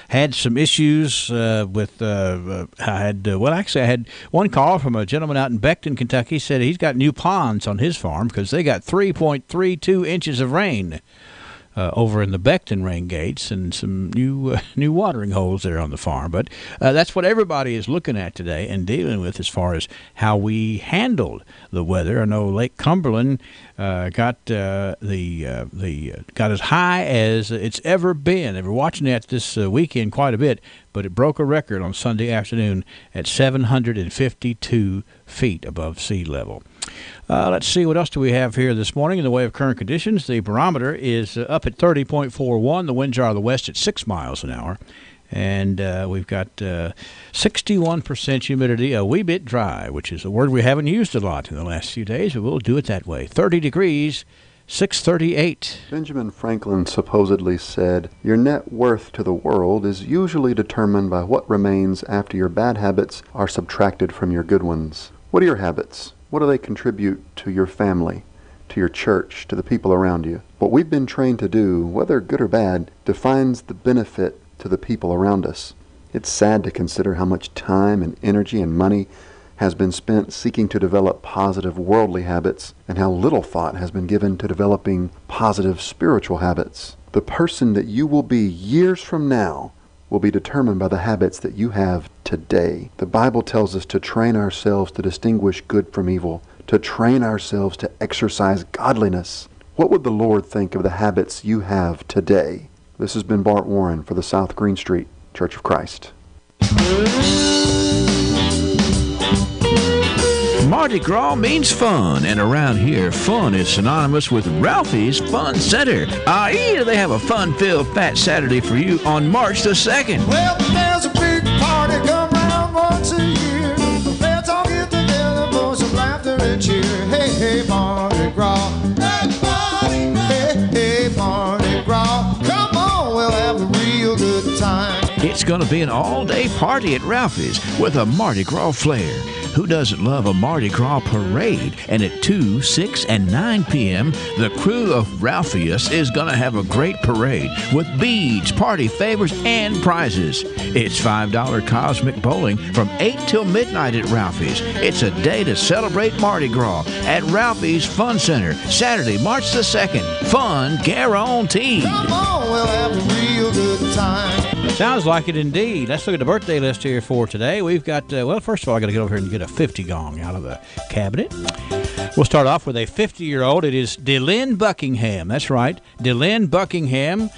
had some issues with, I had one call from a gentleman out in Beckton, Kentucky, said he's got new ponds on his farm because they got 3.32 inches of rain over in the Beckton rain gates and some new watering holes there on the farm. But that's what everybody is looking at today and dealing with as far as how we handled the weather. I know Lake Cumberland got got as high as it's ever been. They were watching that this weekend quite a bit, but it broke a record on Sunday afternoon at 752 feet above sea level. Let's see, what else do we have here this morning in the way of current conditions. The barometer is up at 30.41. The winds are out of the west at 6 miles an hour. And we've got 61% humidity, a wee bit dry, which is a word we haven't used a lot in the last few days, but we'll do it that way. 30 degrees, 638. Benjamin Franklin supposedly said, "Your net worth to the world is usually determined by what remains after your bad habits are subtracted from your good ones." What are your habits? What do they contribute to your family, to your church, to the people around you? What we've been trained to do, whether good or bad, defines the benefit to the people around us. It's sad to consider how much time and energy and money has been spent seeking to develop positive worldly habits and how little thought has been given to developing positive spiritual habits. The person that you will be years from now will be determined by the habits that you have today. The Bible tells us to train ourselves to distinguish good from evil, to train ourselves to exercise godliness. What would the Lord think of the habits you have today? This has been Bart Warren for the South Green Street Church of Christ. Mardi Gras means fun, and around here, fun is synonymous with Ralphie's Fun Center. They have a fun-filled Fat Saturday for you on March the 2nd. Well, there's a big party come round once a year. Let's all get together for some laughter and cheer. Hey, hey, Mardi Gras. Hey, Mardi Gras. Hey, hey, Mardi Gras. Come on, we'll have a real good time. It's going to be an all-day party at Ralphie's with a Mardi Gras flair. Who doesn't love a Mardi Gras parade? And at 2, 6, and 9 p.m., the crew of Ralphius is going to have a great parade with beads, party favors, and prizes. It's $5 Cosmic Bowling from 8 till midnight at Ralphie's. It's a day to celebrate Mardi Gras at Ralphie's Fun Center, Saturday, March the 2nd. Fun guaranteed. Come on, we'll have a real good time. Sounds like it indeed. Let's look at the birthday list here for today. We've got, first of all, I got to get over here and get a 50 gong out of the cabinet. We'll start off with a 50-year-old. It is DeLynn Buckingham. That's right, DeLynn Buckingham,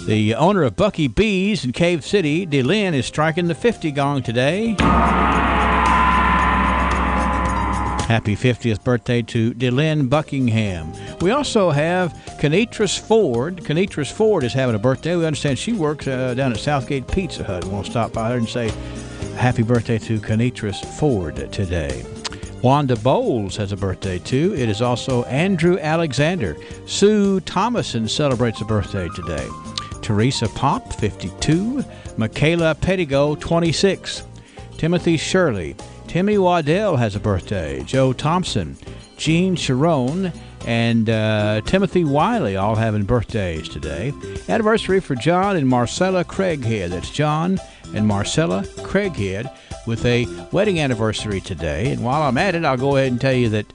the owner of Bucky Bees in Cave City. DeLynn is striking the 50 gong today. Happy 50th birthday to Delynn Buckingham. We also have Kenitris Ford. Kenitris Ford is having a birthday. We understand she works down at Southgate Pizza Hut. We'll stop by her and say happy birthday to Kenitris Ford today. Wanda Bowles has a birthday, too. It is also Andrew Alexander. Sue Thomason celebrates a birthday today. Teresa Pop, 52. Michaela Pettigo, 26. Timothy Shirley. Timmy Waddell has a birthday. Joe Thompson. Jean Sharon and Timothy Wiley all having birthdays today. Anniversary for John and Marcella Craighead. That's John and Marcella Craighead with a wedding anniversary today. And while I'm at it, I'll go ahead and tell you that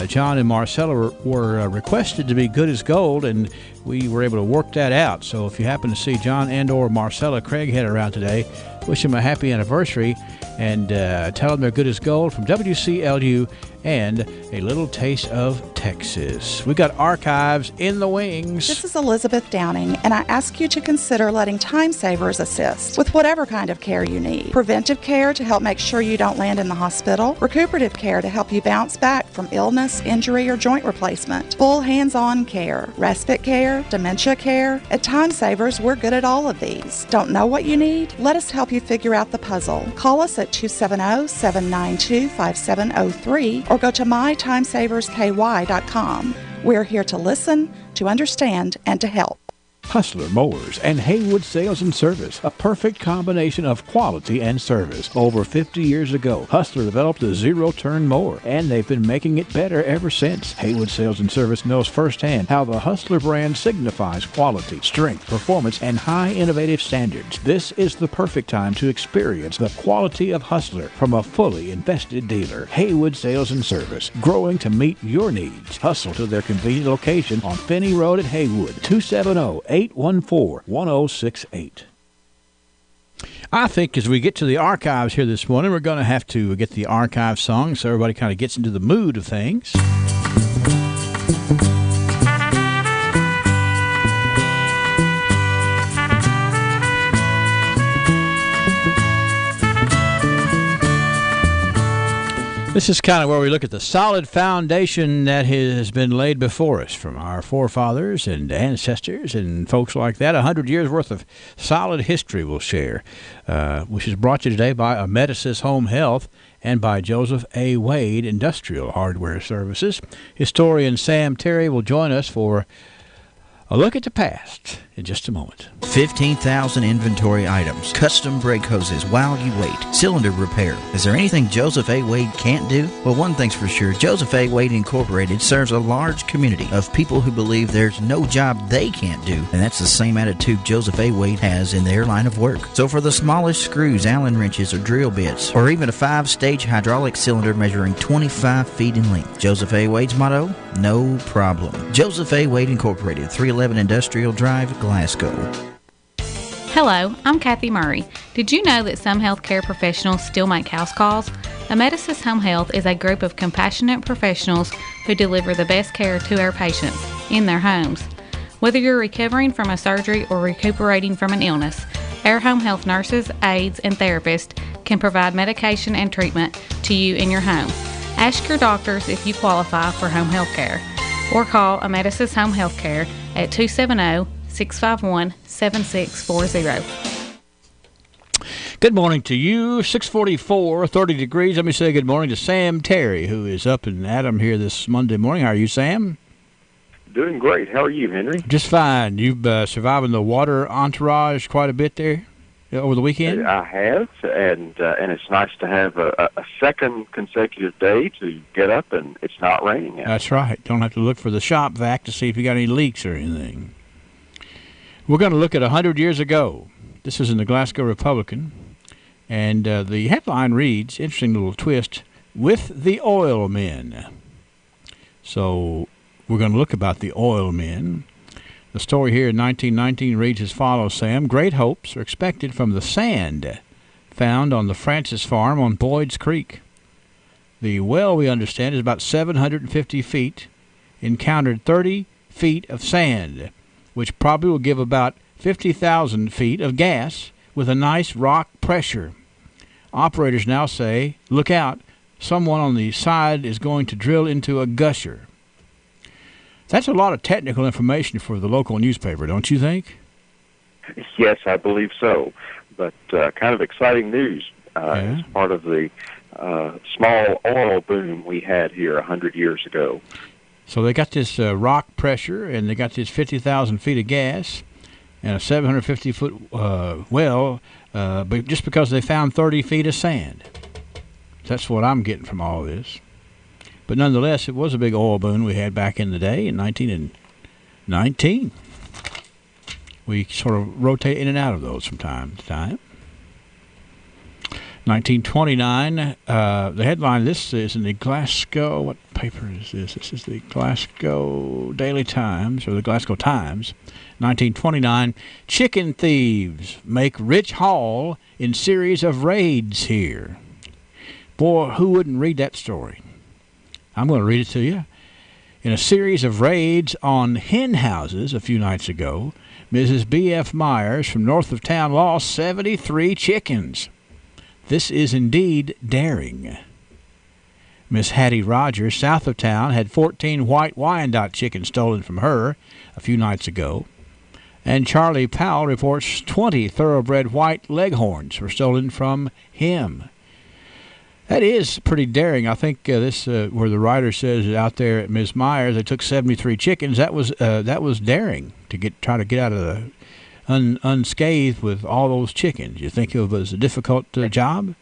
John and Marcella were requested to be good as gold, and we were able to work that out. So if you happen to see John and or Marcella Craighead around today, wish them a happy anniversary and tell them they're good as gold from WCLU and a little taste of Texas. We got archives in the wings. This is Elizabeth Downing, and I ask you to consider letting Time Savers assist with whatever kind of care you need. Preventive care to help make sure you don't land in the hospital. Recuperative care to help you bounce back from illness, injury, or joint replacement. Full hands-on care. Respite care. Dementia care. At Time Savers, we're good at all of these. Don't know what you need? Let us help you figure out the puzzle. Call us at 270-792-5703 or go to mytimesaversky.com. We're here to listen, to understand, and to help. Hustler Mowers and Haywood Sales and Service, a perfect combination of quality and service. Over 50 years ago, Hustler developed a zero-turn mower, and they've been making it better ever since. Haywood Sales and Service knows firsthand how the Hustler brand signifies quality, strength, performance, and high innovative standards. This is the perfect time to experience the quality of Hustler from a fully invested dealer. Haywood Sales and Service, growing to meet your needs. Hustle to their convenient location on Finney Road at Haywood, 270-814-1068. I think as we get to the archives here this morning, we're going to have to get the archive song so everybody kind of gets into the mood of things. This is kind of where we look at the solid foundation that has been laid before us from our forefathers and ancestors and folks like that. 100 years worth of solid history we'll share, which is brought to you today by Amedisys Home Health and by Joseph A. Wade Industrial Hardware Services. Historian Sam Terry will join us for a look at the past in just a moment. 15,000 inventory items, custom brake hoses while you wait, cylinder repair. Is there anything Joseph A. Wade can't do? Well, one thing's for sure, Joseph A. Wade Incorporated serves a large community of people who believe there's no job they can't do, and that's the same attitude Joseph A. Wade has in their line of work. So for the smallest screws, Allen wrenches, or drill bits, or even a 5-stage hydraulic cylinder measuring 25 feet in length, Joseph A. Wade's motto? No problem. Joseph A. Wade Incorporated, 311 Industrial Drive, Glasgow. Hello, I'm Kathy Murray. Did you know that some healthcare professionals still make house calls? Amedisys Home Health is a group of compassionate professionals who deliver the best care to our patients in their homes. Whether you're recovering from a surgery or recuperating from an illness, our home health nurses, aides, and therapists can provide medication and treatment to you in your home. Ask your doctors if you qualify for home health care, or call Amedisys Home Health Care at 270-651-7640. Good morning to you. 644, 30 degrees. Let me say good morning to Sam Terry, who is up in Adam here this Monday morning. How are you, Sam? Doing great. How are you, Henry? Just fine. You've surviving the water entourage quite a bit there over the weekend? I have, and it's nice to have a second consecutive day to get up and it's not raining yet. That's right. Don't have to look for the shop vac to see if you got any leaks or anything. We're going to look at 100 years ago. This is in the Glasgow Republican, and the headline reads, interesting little twist, with the oil men. So we're going to look about the oil men. The story here in 1919 reads as follows, Sam. Great hopes are expected from the sand found on the Francis farm on Boyd's Creek. The well, we understand, is about 750 feet, encountered 30 feet of sand, which probably will give about 50,000 feet of gas with a nice rock pressure. Operators now say, look out, someone on the side is going to drill into a gusher. That's a lot of technical information for the local newspaper, don't you think? Yes, I believe so. But kind of exciting news as part of the small oil boom we had here 100 years ago. So they got this rock pressure, and they got this 50,000 feet of gas, and a 750-foot well, but just because they found 30 feet of sand. That's what I'm getting from all this. But nonetheless, it was a big oil boom we had back in the day in 1919. We sort of rotate in and out of those from time to time. 1929, the headline, this is in the Glasgow, what paper is this? This is the Glasgow Daily Times, or the Glasgow Times. 1929, chicken thieves make rich haul in series of raids here. Boy, who wouldn't read that story? I'm going to read it to you. In a series of raids on hen houses a few nights ago, Mrs. B.F. Myers from north of town lost 73 chickens. This is indeed daring. Miss Hattie Rogers, south of town, had 14 white Wyandotte chickens stolen from her a few nights ago. And Charlie Powell reports 20 thoroughbred white leghorns were stolen from him. That is pretty daring. I think this, where the writer says out there at Miss Myers, they took 73 chickens. That was daring to try to get out of the unscathed with all those chickens. You think it was a difficult job?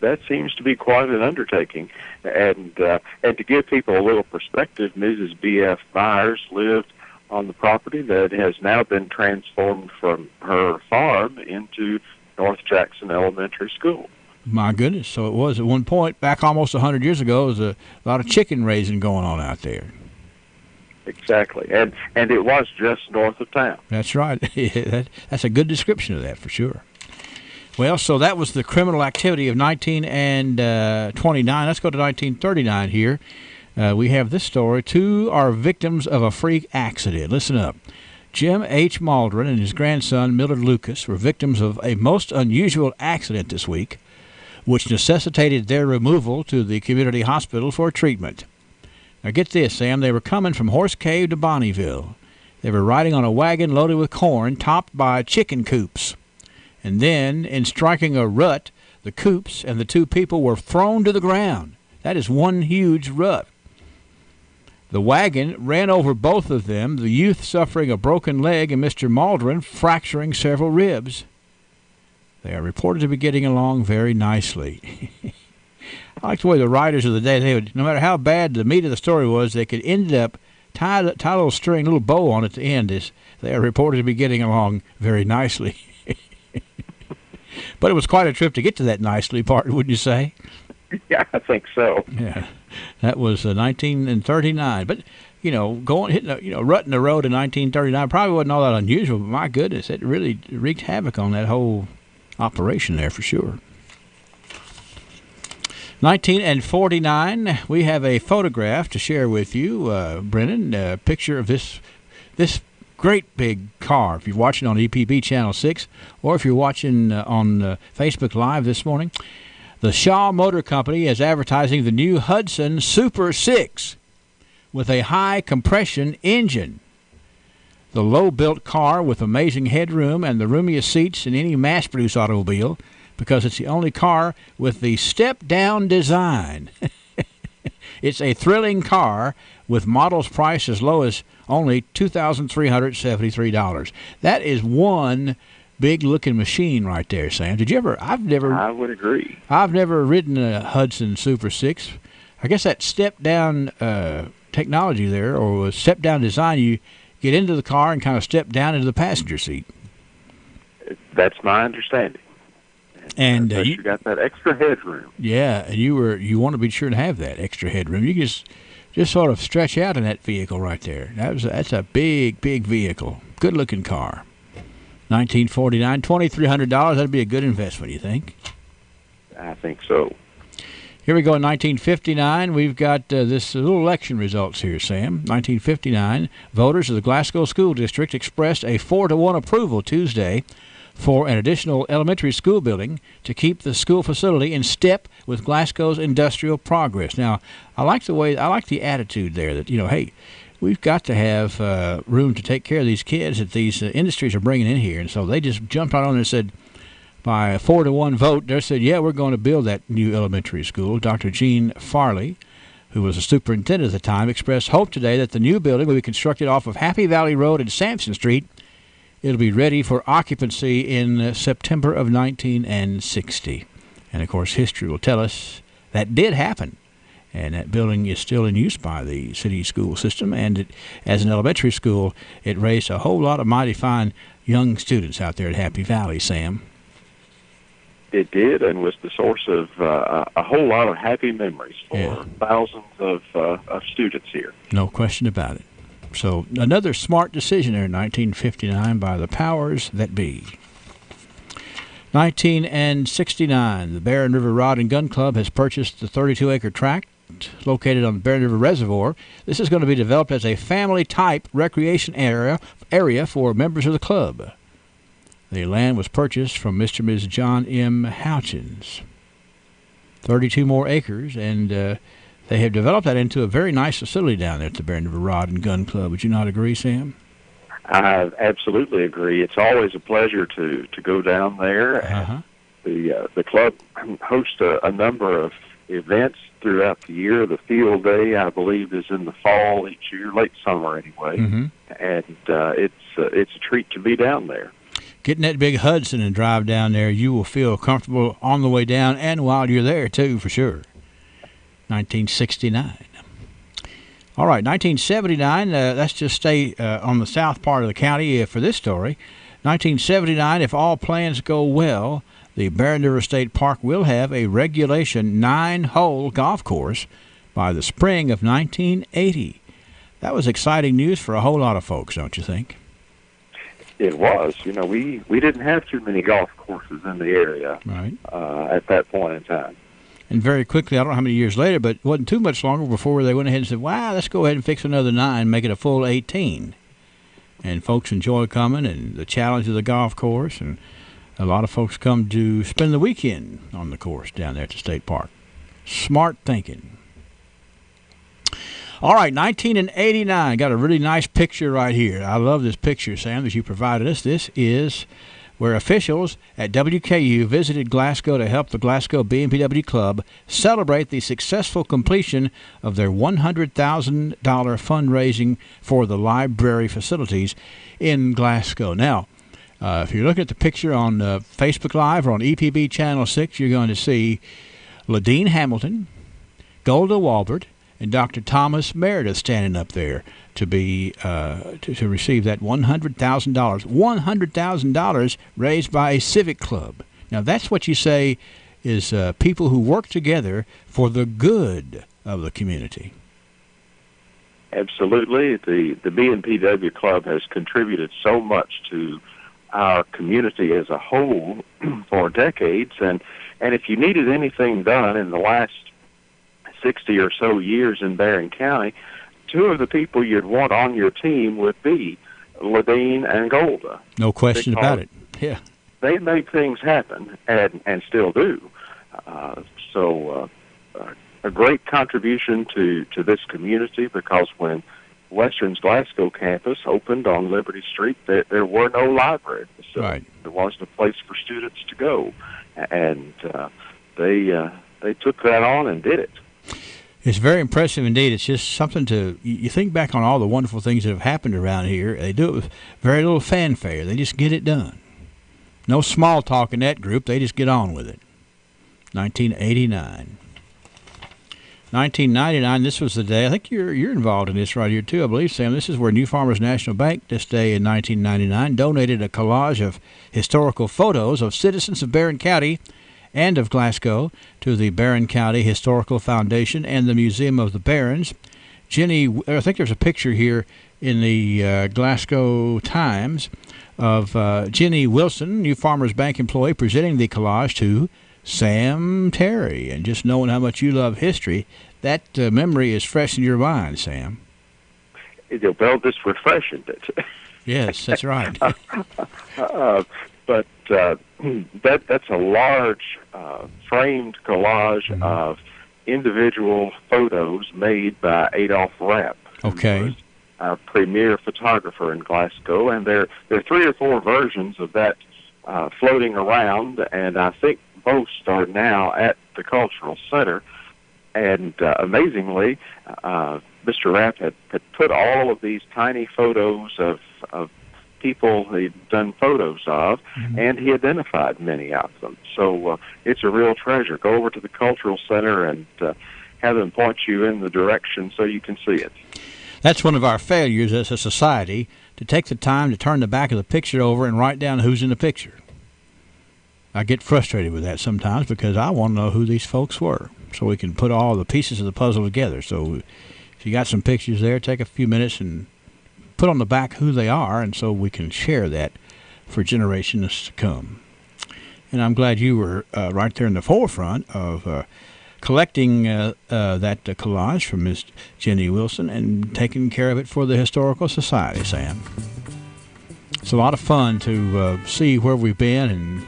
That seems to be quite an undertaking. And to give people a little perspective, Mrs. B.F. Myers lived on the property that has now been transformed from her farm into North Jackson Elementary School. My goodness. So it was at one point, back almost 100 years ago, there was a lot of chicken raising going on out there. Exactly. And it was just north of town. That's right. That's a good description of that for sure. Well, so that was the criminal activity of 1929. Let's go to 1939 here. We have this story. 2 are victims of a freak accident. Listen up. Jim H. Maldron and his grandson, Millard Lucas, were victims of a most unusual accident this week, which necessitated their removal to the community hospital for treatment. Now get this, Sam. They were coming from Horse Cave to Bonneville. They were riding on a wagon loaded with corn topped by chicken coops. And then, in striking a rut, the coops and the 2 people were thrown to the ground. That is one huge rut. The wagon ran over both of them, the youth suffering a broken leg and Mr. Maldron fracturing several ribs. They are reported to be getting along very nicely. I like the way the writers of the day, they would, no matter how bad the meat of the story was, they could end up, tie a little string, little bow on it at the end. They are reported to be getting along very nicely. But it was quite a trip to get to that nicely part, wouldn't you say? Yeah, I think so. Yeah, that was 1939. But, rutting the road in 1939 probably wasn't all that unusual, but my goodness, it really wreaked havoc on that whole operation there for sure. 1949, we have a photograph to share with you, Brennan, a picture of this great big car. If you're watching on EPB Channel 6, or if you're watching on Facebook Live this morning, the Shaw Motor Company is advertising the new Hudson Super 6 with a high compression engine. The low-built car with amazing headroom and the roomiest seats in any mass-produced automobile, because it's the only car with the step-down design. It's a thrilling car with models priced as low as only $2,373. That is one big-looking machine right there, Sam. Did you ever? I would agree. I've never ridden a Hudson Super 6. I guess that step-down technology there, or step-down design, you get into the car and kind of step down into the passenger seat. That's my understanding. And you got that extra headroom. Yeah, and you want to be sure to have that extra headroom. You just sort of stretch out in that vehicle right there. That's a big vehicle. Good looking car. 1949, $2,300. That'd be a good investment, you think? I think so. Here we go in 1959. We've got this little election results here, Sam. 1959, voters of the Glasgow School District expressed a 4-1 approval Tuesday for an additional elementary school building to keep the school facility in step with Glasgow's industrial progress. Now, I like the attitude there that, hey, we've got to have room to take care of these kids that these industries are bringing in here. And so they just jumped right on and said, by a 4-1 vote, they said, yeah, we're going to build that new elementary school. Dr. Gene Farley, who was the superintendent at the time, expressed hope today that the new building will be constructed off of Happy Valley Road and Sampson Street. It'll be ready for occupancy in September of 1960. And, of course, history will tell us that did happen. And that building is still in use by the city school system. And as an elementary school, it raised a whole lot of mighty fine young students out there at Happy Valley, Sam. It did, and was the source of a whole lot of happy memories for thousands of students here. No question about it. So another smart decision there in 1959 by the powers that be. 1969, the Barren River Rod and Gun Club has purchased the 32-acre tract located on the Barren River Reservoir. This is going to be developed as a family-type recreation area for members of the club. The land was purchased from Mr. and Ms. John M. Houchins. 32 more acres, and they have developed that into a very nice facility down there at the Barren River Rod and Gun Club. Would you not agree, Sam? I absolutely agree. It's always a pleasure to go down there. Uh-huh. The club hosts a number of events throughout the year. The field day, I believe, is in the fall each year, late summer anyway, and it's a treat to be down there. Getting that big Hudson and drive down there, you will feel comfortable on the way down and while you're there, too, for sure. 1969. All right, 1979, let's just stay on the south part of the county for this story. 1979, if all plans go well, the Barren River State Park will have a regulation 9-hole golf course by the spring of 1980. That was exciting news for a whole lot of folks, don't you think? It was. We didn't have too many golf courses in the area at that point in time. And very quickly, I don't know how many years later, but it wasn't too much longer before they went ahead and said, wow, let's go ahead and fix another 9, make it a full 18. And folks enjoy coming and the challenge of the golf course, and a lot of folks come to spend the weekend on the course down there at the state park. Smart thinking. All right, 1989. Got a really nice picture right here. I love this picture, Sam, that you provided us. This is where officials at WKU visited Glasgow to help the Glasgow BMPW Club celebrate the successful completion of their $100,000 fundraising for the library facilities in Glasgow. Now, if you look at the picture on Facebook Live or on EPB Channel 6, you're going to see Ladine Hamilton, Golda Walbert, and Dr. Thomas Meredith standing up there to be to receive that $100,000. $100,000 raised by a civic club. Now, that's what you say is people who work together for the good of the community. Absolutely. The BNPW Club has contributed so much to our community as a whole for decades, and if you needed anything done in the last 60 or so years in Barren County, two of the people you'd want on your team would be Ladine and Golda. No question about it. Yeah. They make things happen and still do. So a great contribution to this community, because when Western's Glasgow campus opened on Liberty Street, there were no libraries. So there wasn't a place for students to go. And they took that on and did it. It's very impressive indeed. It's just something you think back on all the wonderful things that have happened around here. They do it with very little fanfare. They just get it done. No small talk in that group. They just get on with it. 1989. 1999, this was the day. I think you're involved in this right here, too, I believe, Sam. This is where New Farmers National Bank, this day in 1999, donated a collage of historical photos of citizens of Barren County and of Glasgow to the Barren County Historical Foundation and the Museum of the Barrens. I think there's a picture here in the Glasgow Times of Jenny Wilson, New Farmers Bank employee, presenting the collage to Sam Terry. And just knowing how much you love history, that memory is fresh in your mind, Sam. Well, just refreshing it. Yes, that's right. but that's a large framed collage of individual photos made by Adolph Rapp. Okay. Our premier photographer in Glasgow, and there are 3 or 4 versions of that floating around, and I think most are now at the Cultural Center. And amazingly, Mr. Rapp had put all of these tiny photos of people he'd done photos of, and he identified many of them. So it's a real treasure. Go over to the Cultural Center and have them point you in the direction so you can see it. That's one of our failures as a society, to take the time to turn the back of the picture over and write down who's in the picture. I get frustrated with that sometimes because I want to know who these folks were so we can put all the pieces of the puzzle together. So if you got some pictures there, take a few minutes and put on the back who they are, and so we can share that for generations to come. And I'm glad you were right there in the forefront of collecting that collage from Miss Jenny Wilson and taking care of it for the Historical Society, Sam. It's a lot of fun to see where we've been, and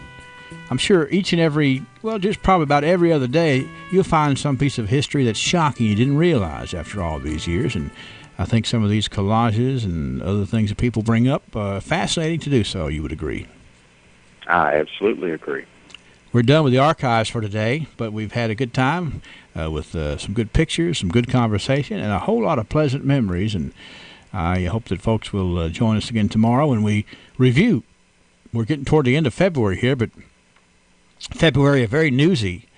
I'm sure each and every, well, just probably about every other day, you'll find some piece of history that's shocking you didn't realize after all these years. And I think some of these collages and other things that people bring up, fascinating to do so, you would agree. I absolutely agree. We're done with the archives for today, but we've had a good time with some good pictures, some good conversation, and a whole lot of pleasant memories. And I hope that folks will join us again tomorrow when we review. We're getting toward the end of February here, but February, a very newsy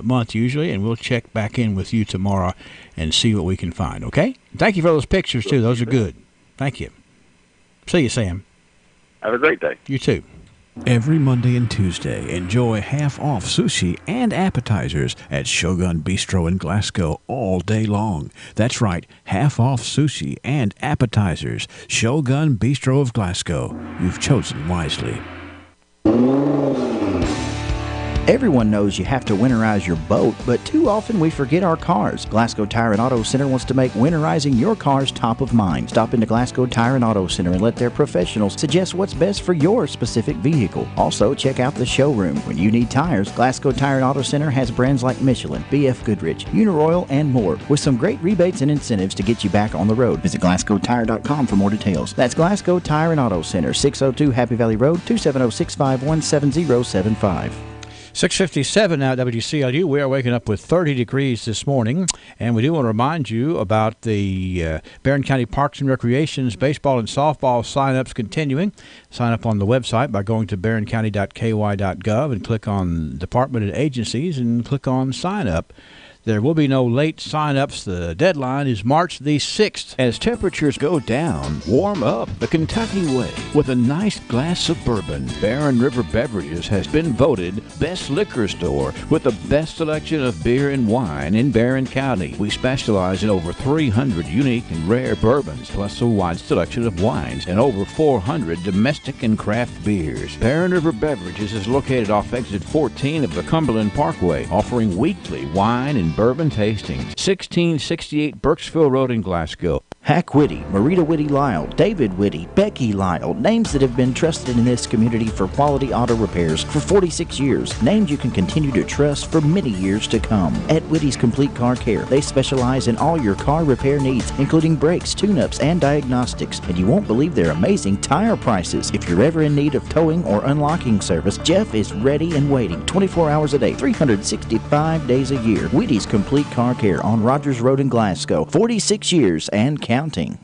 month usually, and we'll check back in with you tomorrow and see what we can find, okay? Thank you for those pictures, too. Those are good. Thank you. See you, Sam. Have a great day. You too. Every Monday and Tuesday, enjoy half-off sushi and appetizers at Shogun Bistro in Glasgow all day long. That's right, half-off sushi and appetizers. Shogun Bistro of Glasgow. You've chosen wisely. Everyone knows you have to winterize your boat, but too often we forget our cars. Glasgow Tire and Auto Center wants to make winterizing your cars top of mind. Stop into Glasgow Tire and Auto Center and let their professionals suggest what's best for your specific vehicle. Also, check out the showroom. When you need tires, Glasgow Tire and Auto Center has brands like Michelin, BF Goodrich, Uniroyal, and more, with some great rebates and incentives to get you back on the road. Visit GlasgowTire.com for more details. That's Glasgow Tire and Auto Center, 602 Happy Valley Road, 270-651-7075. 6:57 now at WCLU. We are waking up with 30 degrees this morning, and we do want to remind you about the Barron County Parks and Recreation's baseball and softball sign-ups continuing. Sign up on the website by going to barroncounty.ky.gov and click on Department and Agencies and click on Sign Up. There will be no late sign-ups. The deadline is March the 6th. As temperatures go down, warm up the Kentucky way with a nice glass of bourbon. Barron River Beverages has been voted best liquor store with the best selection of beer and wine in Barron County. We specialize in over 300 unique and rare bourbons, plus a wide selection of wines and over 400 domestic and craft beers. Barron River Beverages is located off exit 14 of the Cumberland Parkway, offering weekly wine and bourbon tastings. 1668 Burkesville Road in Glasgow. Hack Whitty, Marita Whitty Lyle, David Whitty, Becky Lyle, names that have been trusted in this community for quality auto repairs for 46 years. Names you can continue to trust for many years to come. At Whitty's Complete Car Care, they specialize in all your car repair needs, including brakes, tune-ups, and diagnostics. And you won't believe their amazing tire prices. If you're ever in need of towing or unlocking service, Jeff is ready and waiting 24 hours a day, 365 days a year. Whitty's Complete Car Care on Rogers Road in Glasgow, 46 years and counting.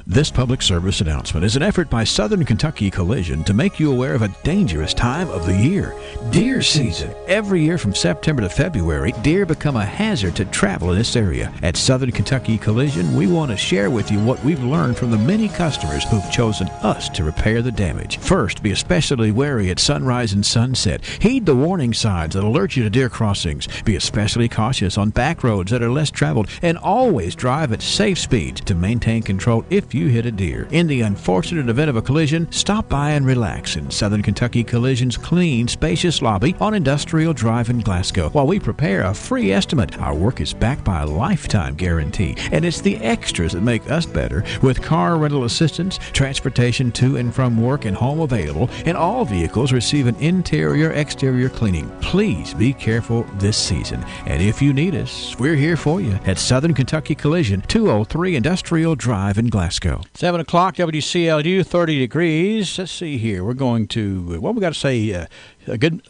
This public service announcement is an effort by Southern Kentucky Collision to make you aware of a dangerous time of the year, deer season. Every year from September to February, deer become a hazard to travel in this area. At Southern Kentucky Collision, we want to share with you what we've learned from the many customers who've chosen us to repair the damage. First, be especially wary at sunrise and sunset. Heed the warning signs that alert you to deer crossings. Be especially cautious on back roads that are less traveled, and always drive at safe speeds to maintain control if you hit a deer. In the unfortunate event of a collision, stop by and relax in Southern Kentucky Collision's clean, spacious lobby on Industrial Drive in Glasgow while we prepare a free estimate. Our work is backed by a lifetime guarantee, and it's the extras that make us better, with car rental assistance, transportation to and from work and home available, and all vehicles receive an interior-exterior cleaning. Please be careful this season, and if you need us, we're here for you at Southern Kentucky Collision, 203 Industrial Drive in Glasgow. 7 o'clock, WCLU, 30 degrees. Let's see here. We're going to, we got to say,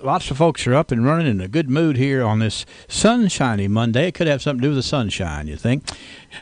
lots of folks are up and running in a good mood here on this sunshiny Monday. It could have something to do with the sunshine, you think.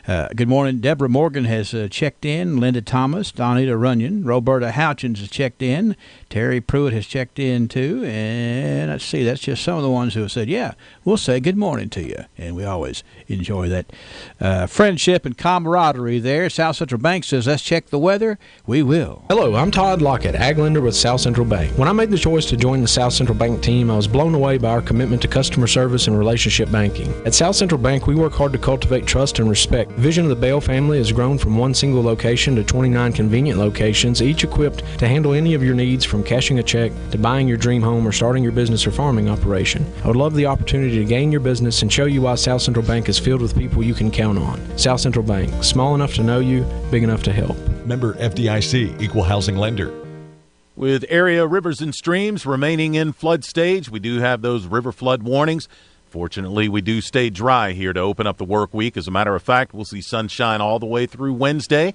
Good morning. Deborah Morgan has checked in. Linda Thomas, Donita Runyon, Roberta Houchins has checked in. Terry Pruitt has checked in too. And let's see, that's just some of the ones who have said, yeah, we'll say good morning to you. And we always enjoy that friendship and camaraderie there. South Central Bank says, let's check the weather. We will. Hello, I'm Todd Lockett, Ag Lender with South Central Bank. When I made the choice to join the South Central Bank team, I was blown away by our commitment to customer service and relationship banking. At South Central Bank, we work hard to cultivate trust and respect. The vision of the Bale family has grown from one single location to 29 convenient locations, each equipped to handle any of your needs, from cashing a check to buying your dream home or starting your business or farming operation. I would love the opportunity to gain your business and show you why South Central Bank is filled with people you can count on. South Central Bank, small enough to know you, big enough to help. Member FDIC, Equal Housing Lender. With area rivers and streams remaining in flood stage, we do have those river flood warnings. Fortunately, we do stay dry here to open up the work week. As a matter of fact, we'll see sunshine all the way through Wednesday.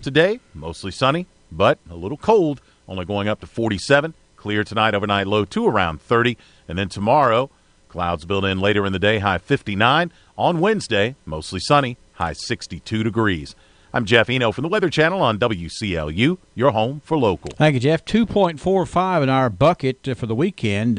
Today, mostly sunny, but a little cold, only going up to 47. Clear tonight, overnight low to around 30. And then tomorrow, clouds build in later in the day, high 59. On Wednesday, mostly sunny, high 62 degrees. I'm Jeff Eno from the Weather Channel on WCLU, your home for local. Thank you, Jeff. 2.45 in our bucket for the weekend.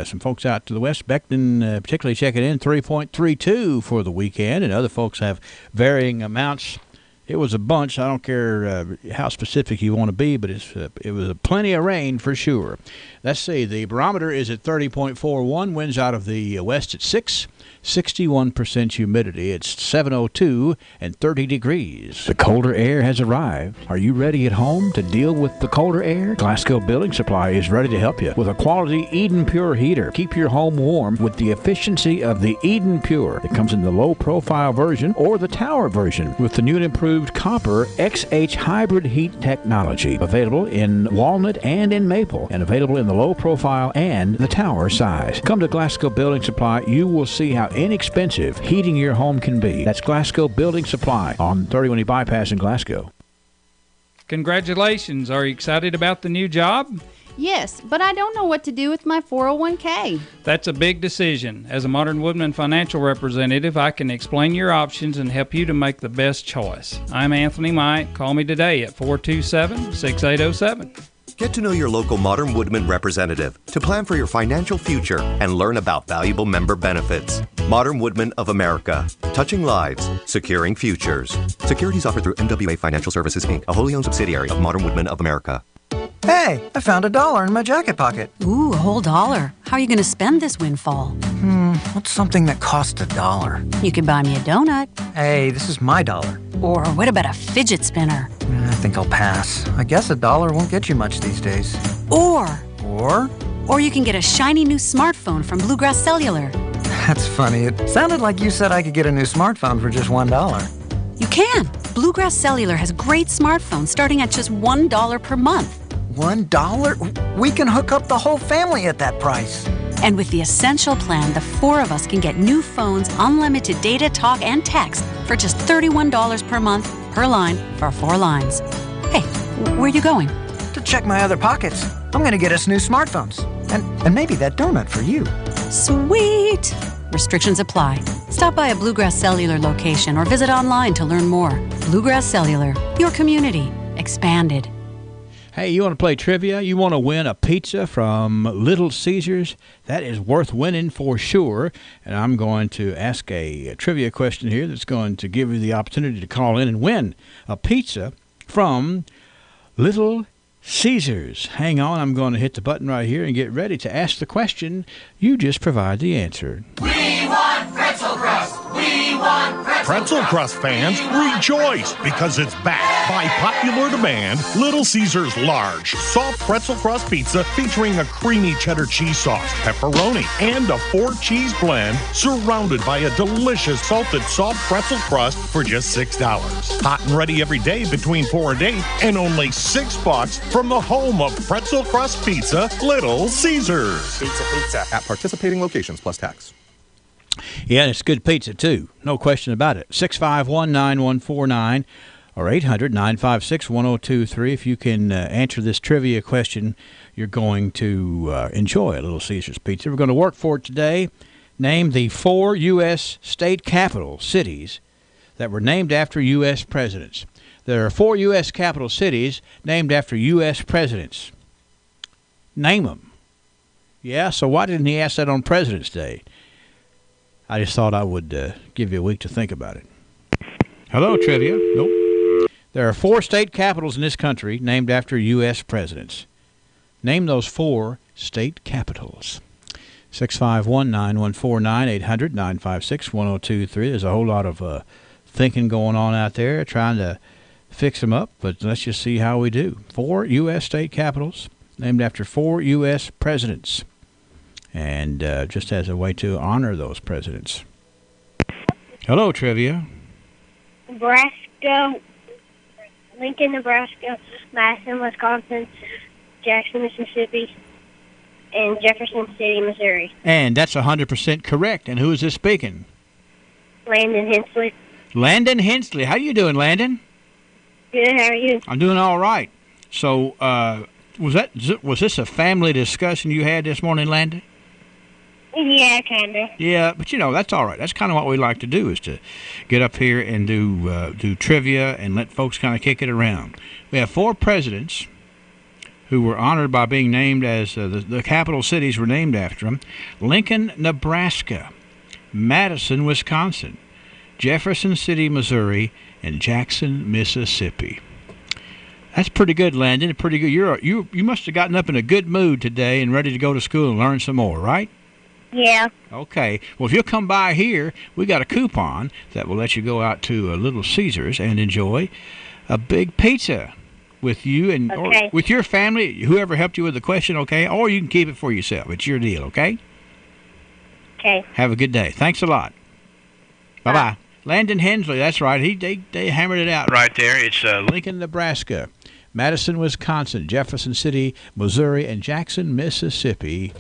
Some folks out to the west, Beckton particularly checking in, 3.32 for the weekend, and other folks have varying amounts. It was a bunch. I don't care how specific you want to be, but it was plenty of rain for sure. Let's see. The barometer is at 30.41. Winds out of the west at 6. 61% humidity. It's 7:02 and 30 degrees. The colder air has arrived. Are you ready at home to deal with the colder air? Glasgow Building Supply is ready to help you with a quality Eden Pure heater. Keep your home warm with the efficiency of the Eden Pure. It comes in the low-profile version or the tower version with the new and improved copper XH hybrid heat technology. Available in walnut and in maple, and available in the low-profile and the tower size. Come to Glasgow Building Supply. You will see how inexpensive heating your home can be. That's Glasgow Building Supply on 31E Bypass in Glasgow. Congratulations. Are you excited about the new job? Yes, but I don't know what to do with my 401k. That's a big decision. As a Modern Woodman financial representative, I can explain your options and help you to make the best choice. I'm Anthony Mike. Call me today at 427-6807. Get to know your local Modern Woodman representative to plan for your financial future and learn about valuable member benefits. Modern Woodman of America. Touching lives, securing futures. Securities offered through MWA Financial Services, Inc., a wholly owned subsidiary of Modern Woodman of America. Hey, I found $1 in my jacket pocket. Ooh, a whole $1. How are you going to spend this windfall? What's something that costs $1? You could buy me a donut. Hey, this is my dollar. Or what about a fidget spinner? I think I'll pass. I guess $1 won't get you much these days. Or you can get a shiny new smartphone from Bluegrass Cellular. That's funny. It sounded like you said I could get a new smartphone for just $1. You can. Bluegrass Cellular has great smartphones starting at just $1 per month. $1? We can hook up the whole family at that price. And with the Essential Plan, the 4 of us can get new phones, unlimited data, talk, and text for just $31 per month, per line, for 4 lines. Hey, where are you going? To check my other pockets. I'm going to get us new smartphones. And maybe that donut for you. Sweet! Restrictions apply. Stop by a Bluegrass Cellular location or visit online to learn more. Bluegrass Cellular, your community, expanded. Hey, you want to play trivia? You want to win a pizza from Little Caesars? That is worth winning for sure. And I'm going to ask a trivia question here that's going to give you the opportunity to call in and win a pizza from Little Caesars. Hang on, I'm going to hit the button right here and get ready to ask the question. You just provide the answer. We want pretzel crust. We want pretzel Pretzel crust fans, rejoice because it's back. By popular demand, Little Caesars large, soft pretzel crust pizza featuring a creamy cheddar cheese sauce, pepperoni, and a 4-cheese blend surrounded by a delicious salted soft pretzel crust for just $6. Hot and ready every day between 4 and 8 and only $6 from the home of pretzel crust pizza, Little Caesars. Pizza. At participating locations plus tax. Yeah, and it's good pizza, too. No question about it. 651-9149 or 800-956-1023. If you can answer this trivia question, you're going to enjoy a Little Caesars pizza. We're going to work for it today. Name the 4 U.S. state capital cities that were named after U.S. presidents. There are 4 U.S. capital cities named after U.S. presidents. Name them. Yeah, so why didn't he ask that on President's Day? I just thought I would give you a week to think about it. Hello, trivia. Nope. There are 4 state capitals in this country named after U.S. presidents. Name those 4 state capitals. 651-9149, 800-956-1023. There's a whole lot of thinking going on out there, trying to fix them up, but let's just see how we do. 4 U.S. state capitals named after 4 U.S. presidents. And just as a way to honor those presidents. Hello, trivia. Nebraska, Lincoln, Nebraska, Madison, Wisconsin, Jackson, Mississippi, and Jefferson City, Missouri. And that's 100% correct. And who is this speaking? Landon Hensley. Landon Hensley. How you doing, Landon? Good, how are you? I'm doing all right. So, was this a family discussion you had this morning, Landon? Yeah, kind of. Yeah, but that's all right. That's kind of what we like to do, is to get up here and do trivia and let folks kind of kick it around. We have 4 presidents who were honored by being named as the capital cities were named after them. Lincoln, Nebraska, Madison, Wisconsin, Jefferson City, Missouri, and Jackson, Mississippi. That's pretty good, Landon. Pretty good. You must have gotten up in a good mood today and ready to go to school and learn some more, right? Yeah. Okay. Well, if you'll come by here, we got a coupon that will let you go out to Little Caesars and enjoy a big pizza with you and or with your family, whoever helped you with the question, okay? Or you can keep it for yourself. It's your deal, okay? Okay. Have a good day. Thanks a lot. Bye-bye. Landon Hensley, that's right. They hammered it out right there. It's Lincoln, Nebraska, Madison, Wisconsin, Jefferson City, Missouri, and Jackson, Mississippi.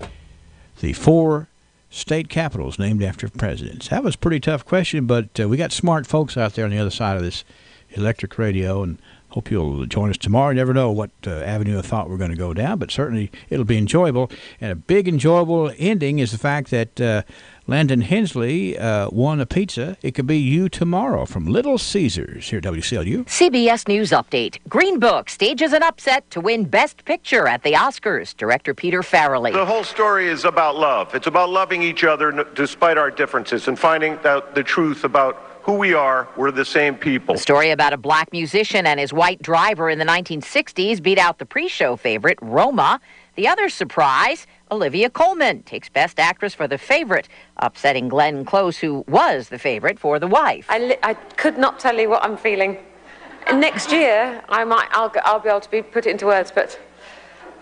The 4 state capitals named after presidents. That was a pretty tough question, but we got smart folks out there on the other side of this electric radio, and hope you'll join us tomorrow. You never know what avenue of thought we're going to go down, but certainly it'll be enjoyable. And a big enjoyable ending is the fact that Landon Hensley won a pizza. It could be you tomorrow from Little Caesars here at WCLU. CBS News Update. Green Book stages an upset to win Best Picture at the Oscars. Director Peter Farrelly. The whole story is about love. It's about loving each other despite our differences and finding out the truth about who we are. We're the same people. A story about a black musician and his white driver in the 1960s beat out the pre-show favorite, Roma. The other surprise, Olivia Colman takes Best Actress for The Favorite, upsetting Glenn Close, who was the favorite for The Wife. I could not tell you what I'm feeling. Next year, I'll be able to put it into words, but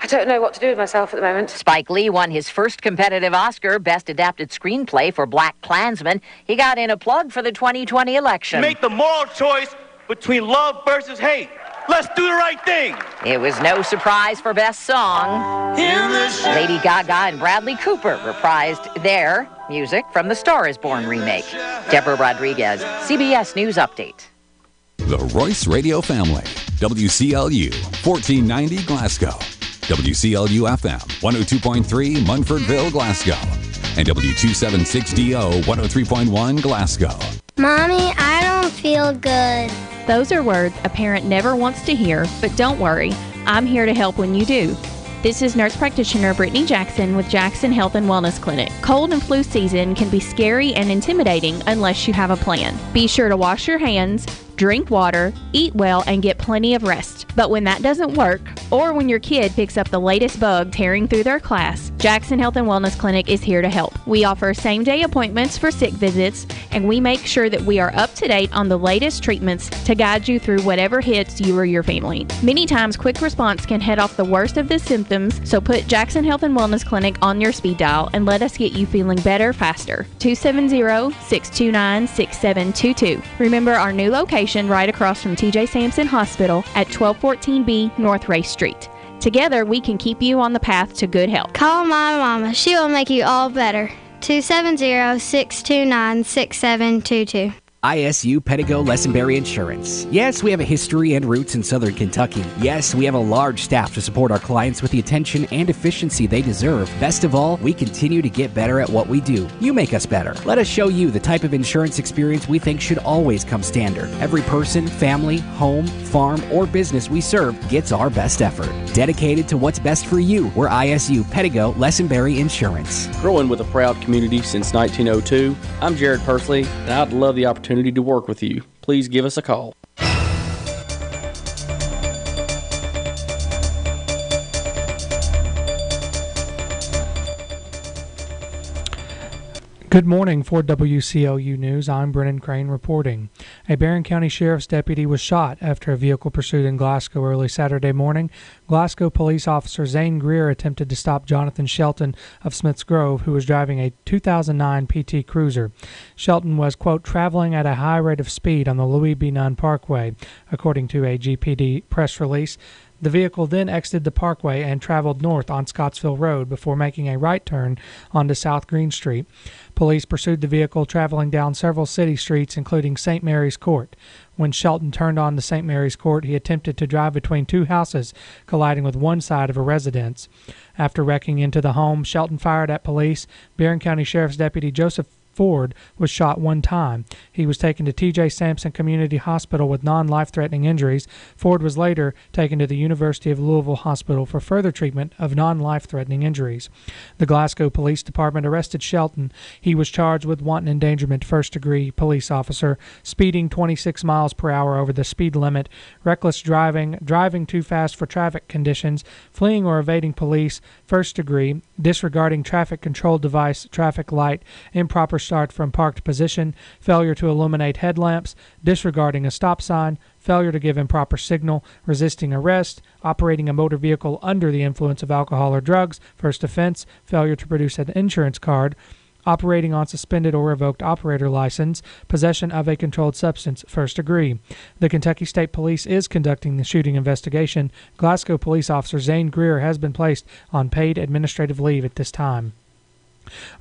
I don't know what to do with myself at the moment. Spike Lee won his first competitive Oscar, Best Adapted Screenplay for Black Klansman. He got in a plug for the 2020 election. Make the moral choice between love versus hate. Let's do the right thing. It was no surprise for Best Song. Lady Gaga and Bradley Cooper reprised their music from the Star is Born remake. Deborah Rodriguez, CBS News Update. The Royce Radio Family. WCLU, 1490 Glasgow. WCLU FM, 102.3 Munfordville, Glasgow. And W276DO, 103.1 Glasgow. Mommy, I don't feel good. Those are words a parent never wants to hear, but don't worry, I'm here to help when you do. This is nurse practitioner Brittany Jackson with Jackson Health and Wellness Clinic. Cold and flu season can be scary and intimidating unless you have a plan. Be sure to wash your hands, drink water, eat well, and get plenty of rest. But when that doesn't work, or when your kid picks up the latest bug tearing through their class, Jackson Health and Wellness Clinic is here to help. We offer same-day appointments for sick visits, and we make sure that we are up to date on the latest treatments to guide you through whatever hits you or your family. Many times, quick response can head off the worst of the symptoms, so put Jackson Health and Wellness Clinic on your speed dial and let us get you feeling better faster. 270-629-6722. Remember our new location right across from TJ Sampson Hospital at 1214B North Race Street. Together, we can keep you on the path to good health. Call my mama. She will make you all better. 270-629-6722. ISU Pedigo Lessenberry Insurance. Yes, we have a history and roots in Southern Kentucky. Yes, we have a large staff to support our clients with the attention and efficiency they deserve. Best of all, we continue to get better at what we do. You make us better. Let us show you the type of insurance experience we think should always come standard. Every person, family, home, farm, or business we serve gets our best effort. Dedicated to what's best for you, we're ISU Pedigo Lessenberry Insurance. Growing with a proud community since 1902, I'm Jared Persley, and I'd love the opportunity to work with you. Please give us a call. Good morning for WCLU News. I'm Brennan Crane reporting. A Barron County Sheriff's deputy was shot after a vehicle pursuit in Glasgow early Saturday morning. Glasgow police officer Zane Greer attempted to stop Jonathan Shelton of Smiths Grove, who was driving a 2009 PT Cruiser. Shelton was, quote, traveling at a high rate of speed on the Louis B. Nunn Parkway, according to a GPD press release. The vehicle then exited the parkway and traveled north on Scottsville Road before making a right turn onto South Green Street. Police pursued the vehicle traveling down several city streets, including St. Mary's Court. When Shelton turned onto St. Mary's Court, he attempted to drive between two houses, colliding with one side of a residence. After wrecking into the home, Shelton fired at police. Barron County Sheriff's Deputy Joseph Ford was shot one time. He was taken to TJ Sampson Community Hospital with non-life-threatening injuries. Ford was later taken to the University of Louisville Hospital for further treatment of non-life-threatening injuries. The Glasgow Police Department arrested Shelton. He was charged with wanton endangerment first-degree police officer, speeding 26 miles per hour over the speed limit, reckless driving, driving too fast for traffic conditions, fleeing or evading police, first-degree, disregarding traffic control device, traffic light, improper start from parked position, failure to illuminate headlamps, disregarding a stop sign, failure to give improper signal, resisting arrest, operating a motor vehicle under the influence of alcohol or drugs, first offense, failure to produce an insurance card, operating on suspended or revoked operator license, possession of a controlled substance, first degree. The Kentucky State Police is conducting the shooting investigation. Glasgow police officer Zane Greer has been placed on paid administrative leave at this time.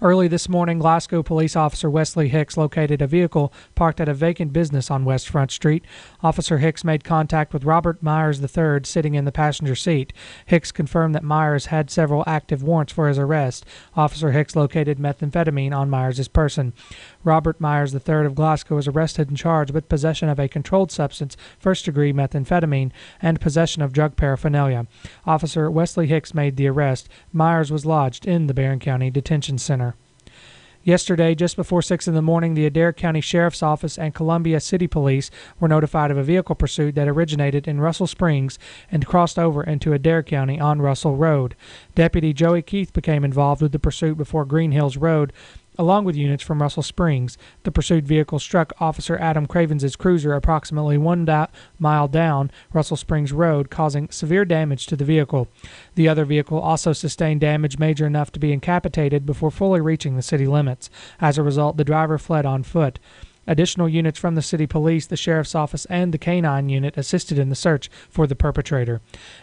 Early this morning, Glasgow police officer Wesley Hicks located a vehicle parked at a vacant business on West Front Street. Officer Hicks made contact with Robert Myers III sitting in the passenger seat. Hicks confirmed that Myers had several active warrants for his arrest. Officer Hicks located methamphetamine on Myers' person. Robert Myers III of Glasgow was arrested and charged with possession of a controlled substance, first-degree methamphetamine, and possession of drug paraphernalia. Officer Wesley Hicks made the arrest. Myers was lodged in the Barron County Detention Center. Yesterday, just before 6 in the morning, the Adair County Sheriff's Office and Columbia City Police were notified of a vehicle pursuit that originated in Russell Springs and crossed over into Adair County on Russell Road. Deputy Joey Keith became involved with the pursuit before Green Hills Road, along with units from Russell Springs. The pursued vehicle struck Officer Adam Cravens' cruiser approximately 1 mile down Russell Springs Road, causing severe damage to the vehicle. The other vehicle also sustained damage major enough to be incapacitated before fully reaching the city limits. As a result, the driver fled on foot. Additional units from the city police, the sheriff's office, and the canine unit assisted in the search for the perpetrator.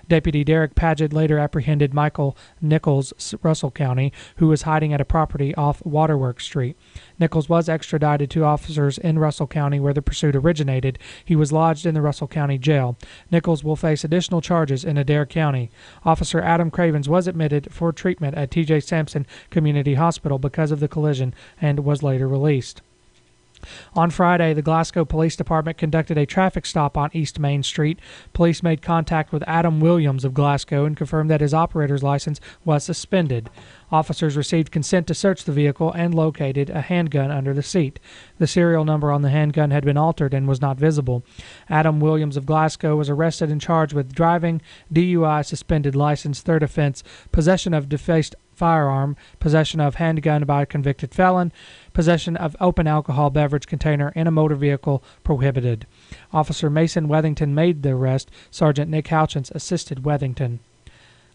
Deputy Derek Paget later apprehended Michael Nichols, Russell County, who was hiding at a property off Waterworks Street. Nichols was extradited to officers in Russell County where the pursuit originated. He was lodged in the Russell County Jail. Nichols will face additional charges in Adair County. Officer Adam Cravens was admitted for treatment at TJ Sampson Community Hospital because of the collision and was later released. On Friday, the Glasgow Police Department conducted a traffic stop on East Main Street. Police made contact with Adam Williams of Glasgow and confirmed that his operator's license was suspended. Officers received consent to search the vehicle and located a handgun under the seat. The serial number on the handgun had been altered and was not visible. Adam Williams of Glasgow was arrested and charged with driving, DUI, suspended license, third offense, possession of defaced firearm, possession of handgun by a convicted felon, possession of open alcohol beverage container in a motor vehicle prohibited. Officer Mason Wethington made the arrest. Sergeant Nick Houchins assisted Wethington.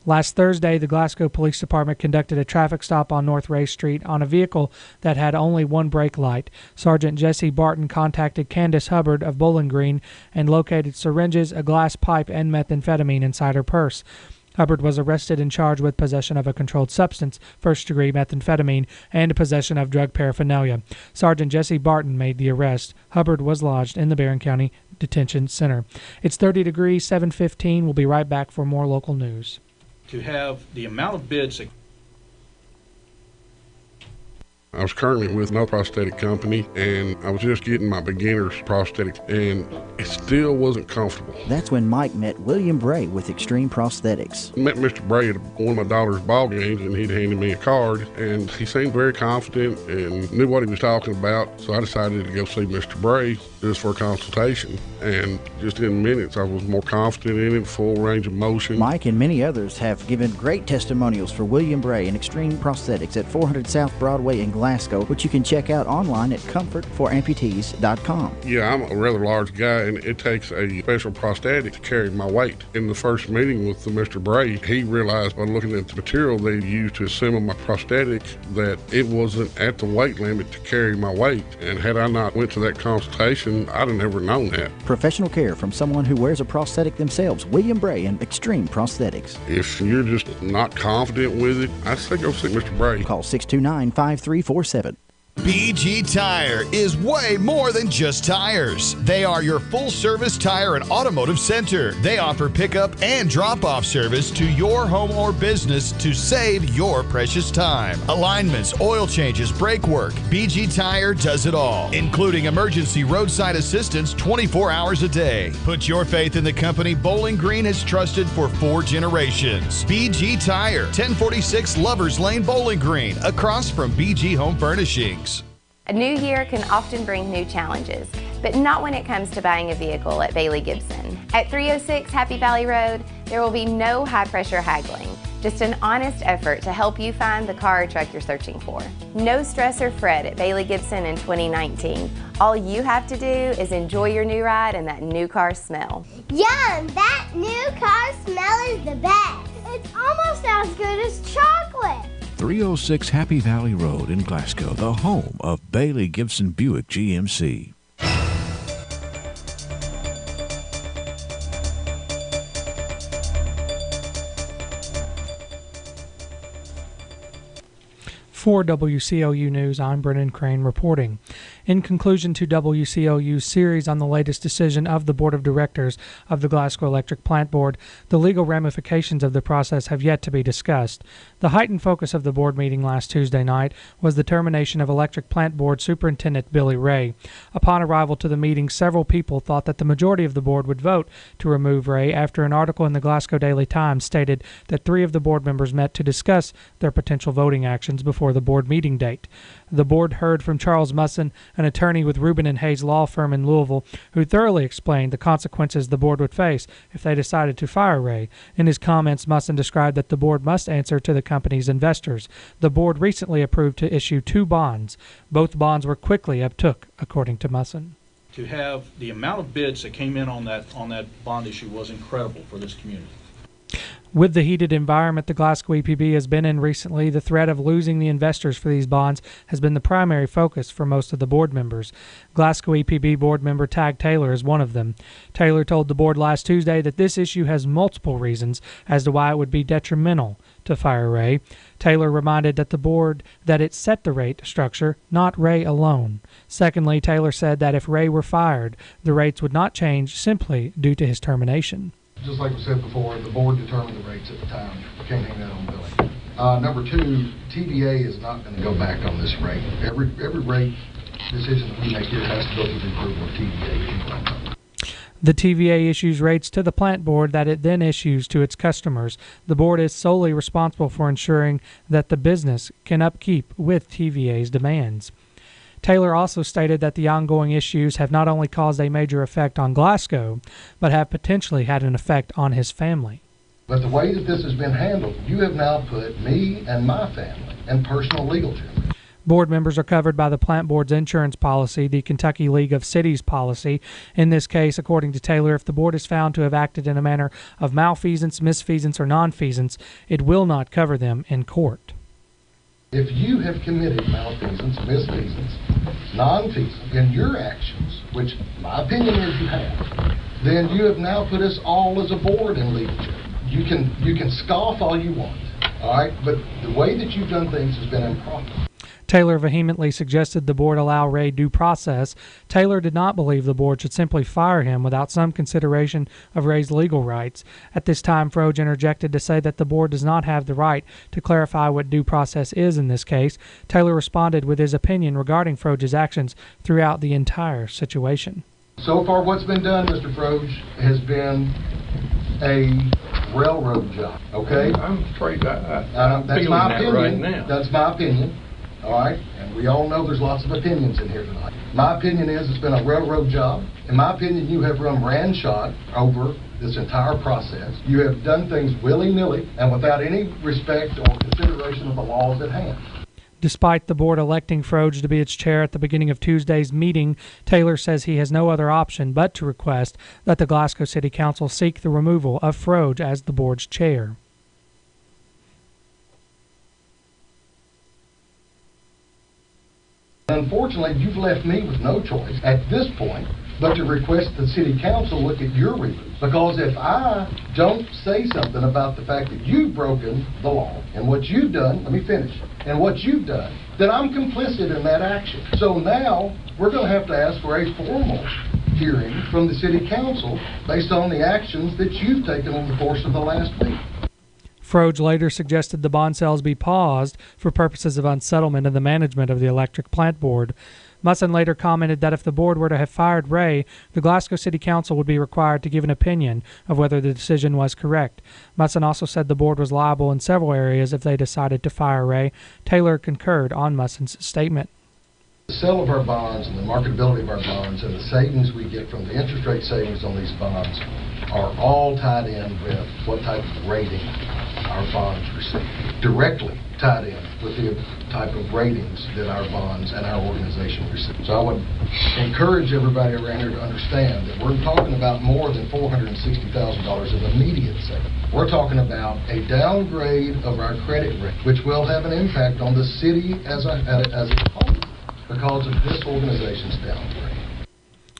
Last Thursday, the Glasgow Police Department conducted a traffic stop on North Ray Street on a vehicle that had only one brake light. Sergeant Jesse Barton contacted Candace Hubbard of Bowling Green and located syringes, a glass pipe, and methamphetamine inside her purse. Hubbard was arrested and charged with possession of a controlled substance, first-degree methamphetamine, and possession of drug paraphernalia. Sergeant Jesse Barton made the arrest. Hubbard was lodged in the Barron County Detention Center. It's 30 degrees, 7:15. We'll be right back for more local news. To have the amount of bids that I was currently with no prosthetic company, and I was just getting my beginner's prosthetic, and it still wasn't comfortable. That's when Mike met William Bray with Extreme Prosthetics. I met Mr. Bray at one of my daughter's ball games, and he'd handed me a card, and he seemed very confident and knew what he was talking about, so I decided to go see Mr. Bray just for a consultation, and just in minutes I was more confident in it, full range of motion. Mike and many others have given great testimonials for William Bray and Extreme Prosthetics at 400 South Broadway in Glasgow, which you can check out online at comfortforamputees.com. Yeah, I'm a rather large guy, and it takes a special prosthetic to carry my weight. In the first meeting with Mr. Bray, he realized by looking at the material they used to assemble my prosthetic that it wasn't at the weight limit to carry my weight. And had I not went to that consultation, I'd have never known that. Professional care from someone who wears a prosthetic themselves. William Bray and Extreme Prosthetics. If you're just not confident with it, I'd say go see Mr. Bray. Call 629-5347. BG Tire is way more than just tires. They are your full-service tire and automotive center. They offer pickup and drop-off service to your home or business to save your precious time. Alignments, oil changes, brake work. BG Tire does it all, including emergency roadside assistance 24 hours a day. Put your faith in the company Bowling Green has trusted for 4 generations. BG Tire, 1046 Lovers Lane, Bowling Green, across from BG Home Furnishings. A new year can often bring new challenges, but not when it comes to buying a vehicle at Bailey Gibson. At 306 Happy Valley Road, there will be no high-pressure haggling, just an honest effort to help you find the car or truck you're searching for. No stress or fret at Bailey Gibson in 2019. All you have to do is enjoy your new ride and that new car smell. Yum! That new car smell is the best. It's almost as good as chocolate. 306 Happy Valley Road in Glasgow, the home of Bailey Gibson Buick GMC. For WCLU News, I'm Brennan Crane reporting. In conclusion to WCLU's series on the latest decision of the Board of Directors of the Glasgow Electric Plant Board, the legal ramifications of the process have yet to be discussed. The heightened focus of the board meeting last Tuesday night was the termination of Electric Plant Board Superintendent Billy Ray. Upon arrival to the meeting, several people thought that the majority of the board would vote to remove Ray after an article in the Glasgow Daily Times stated that 3 of the board members met to discuss their potential voting actions before the board meeting date. The board heard from Charles Musson, an attorney with Rubin and Hayes law firm in Louisville, who thoroughly explained the consequences the board would face if they decided to fire Ray. In his comments, Musson described that the board must answer to the company's investors. The board recently approved to issue 2 bonds. Both bonds were quickly uptook, according to Musson. to have the amount of bids that came in on that bond issue was incredible for this community. With the heated environment the Glasgow EPB has been in recently, the threat of losing the investors for these bonds has been the primary focus for most of the board members. Glasgow EPB board member Tag Taylor is one of them. Taylor told the board last Tuesday that this issue has multiple reasons as to why it would be detrimental to fire Ray. Taylor reminded that the board that it set the rate structure, not Ray alone. Secondly, Taylor said that if Ray were fired, the rates would not change simply due to his termination. Just like we said before, the board determined the rates at the time. You can't hang that on Billy. Number two, TVA is not going to go back on this rate. Every rate decision that we make here has to go through the approval of TVA. The TVA issues rates to the plant board that it then issues to its customers. The board is solely responsible for ensuring that the business can upkeep with TVA's demands. Taylor also stated that the ongoing issues have not only caused a major effect on Glasgow, but have potentially had an effect on his family. But the way that this has been handled, you have now put me and my family in personal legal jeopardy. Board members are covered by the Plant Board's insurance policy, the Kentucky League of Cities policy. In this case, according to Taylor, if the board is found to have acted in a manner of malfeasance, misfeasance, or nonfeasance, it will not cover them in court. If you have committed malfeasance, misfeasance, nonfeasance in your actions, which my opinion is you have, then you have now put us all as a board in legal jeopardy. You can scoff all you want, all right? But the way that you've done things has been improper. Taylor vehemently suggested the board allow Ray due process. Taylor did not believe the board should simply fire him without some consideration of Ray's legal rights. At this time, Froge interjected to say that the board does not have the right to clarify what due process is in this case. Taylor responded with his opinion regarding Froge's actions throughout the entire situation. So far, what's been done, Mr. Froge, has been a railroad job, okay? I'm afraid that's my opinion. Right now. That's my opinion. All right, and we all know there's lots of opinions in here tonight. My opinion is it's been a railroad job. In my opinion, you have run ranshot over this entire process. You have done things willy-nilly and without any respect or consideration of the laws at hand. Despite the board electing Froge to be its chair at the beginning of Tuesday's meeting, Taylor says he has no other option but to request that the Glasgow City Council seek the removal of Froge as the board's chair. Unfortunately, you've left me with no choice at this point but to request the city council look at your review. Because if I don't say something about the fact that you've broken the law and what you've done, let me finish, and what you've done, then I'm complicit in that action. So now we're going to have to ask for a formal hearing from the city council based on the actions that you've taken over the course of the last week. Froge later suggested the bond sales be paused for purposes of unsettlement and the management of the electric plant board. Musson later commented that if the board were to have fired Ray, the Glasgow City Council would be required to give an opinion of whether the decision was correct. Musson also said the board was liable in several areas if they decided to fire Ray. Taylor concurred on Musson's statement. The sale of our bonds and the marketability of our bonds and the savings we get from the interest rate savings on these bonds are all tied in with what type of rating our bonds receive. Directly tied in with the type of ratings that our bonds and our organization receive. So I would encourage everybody around here to understand that we're talking about more than $460,000 of immediate savings. We're talking about a downgrade of our credit rate, which will have an impact on the city as a whole because of this organization's downgrade.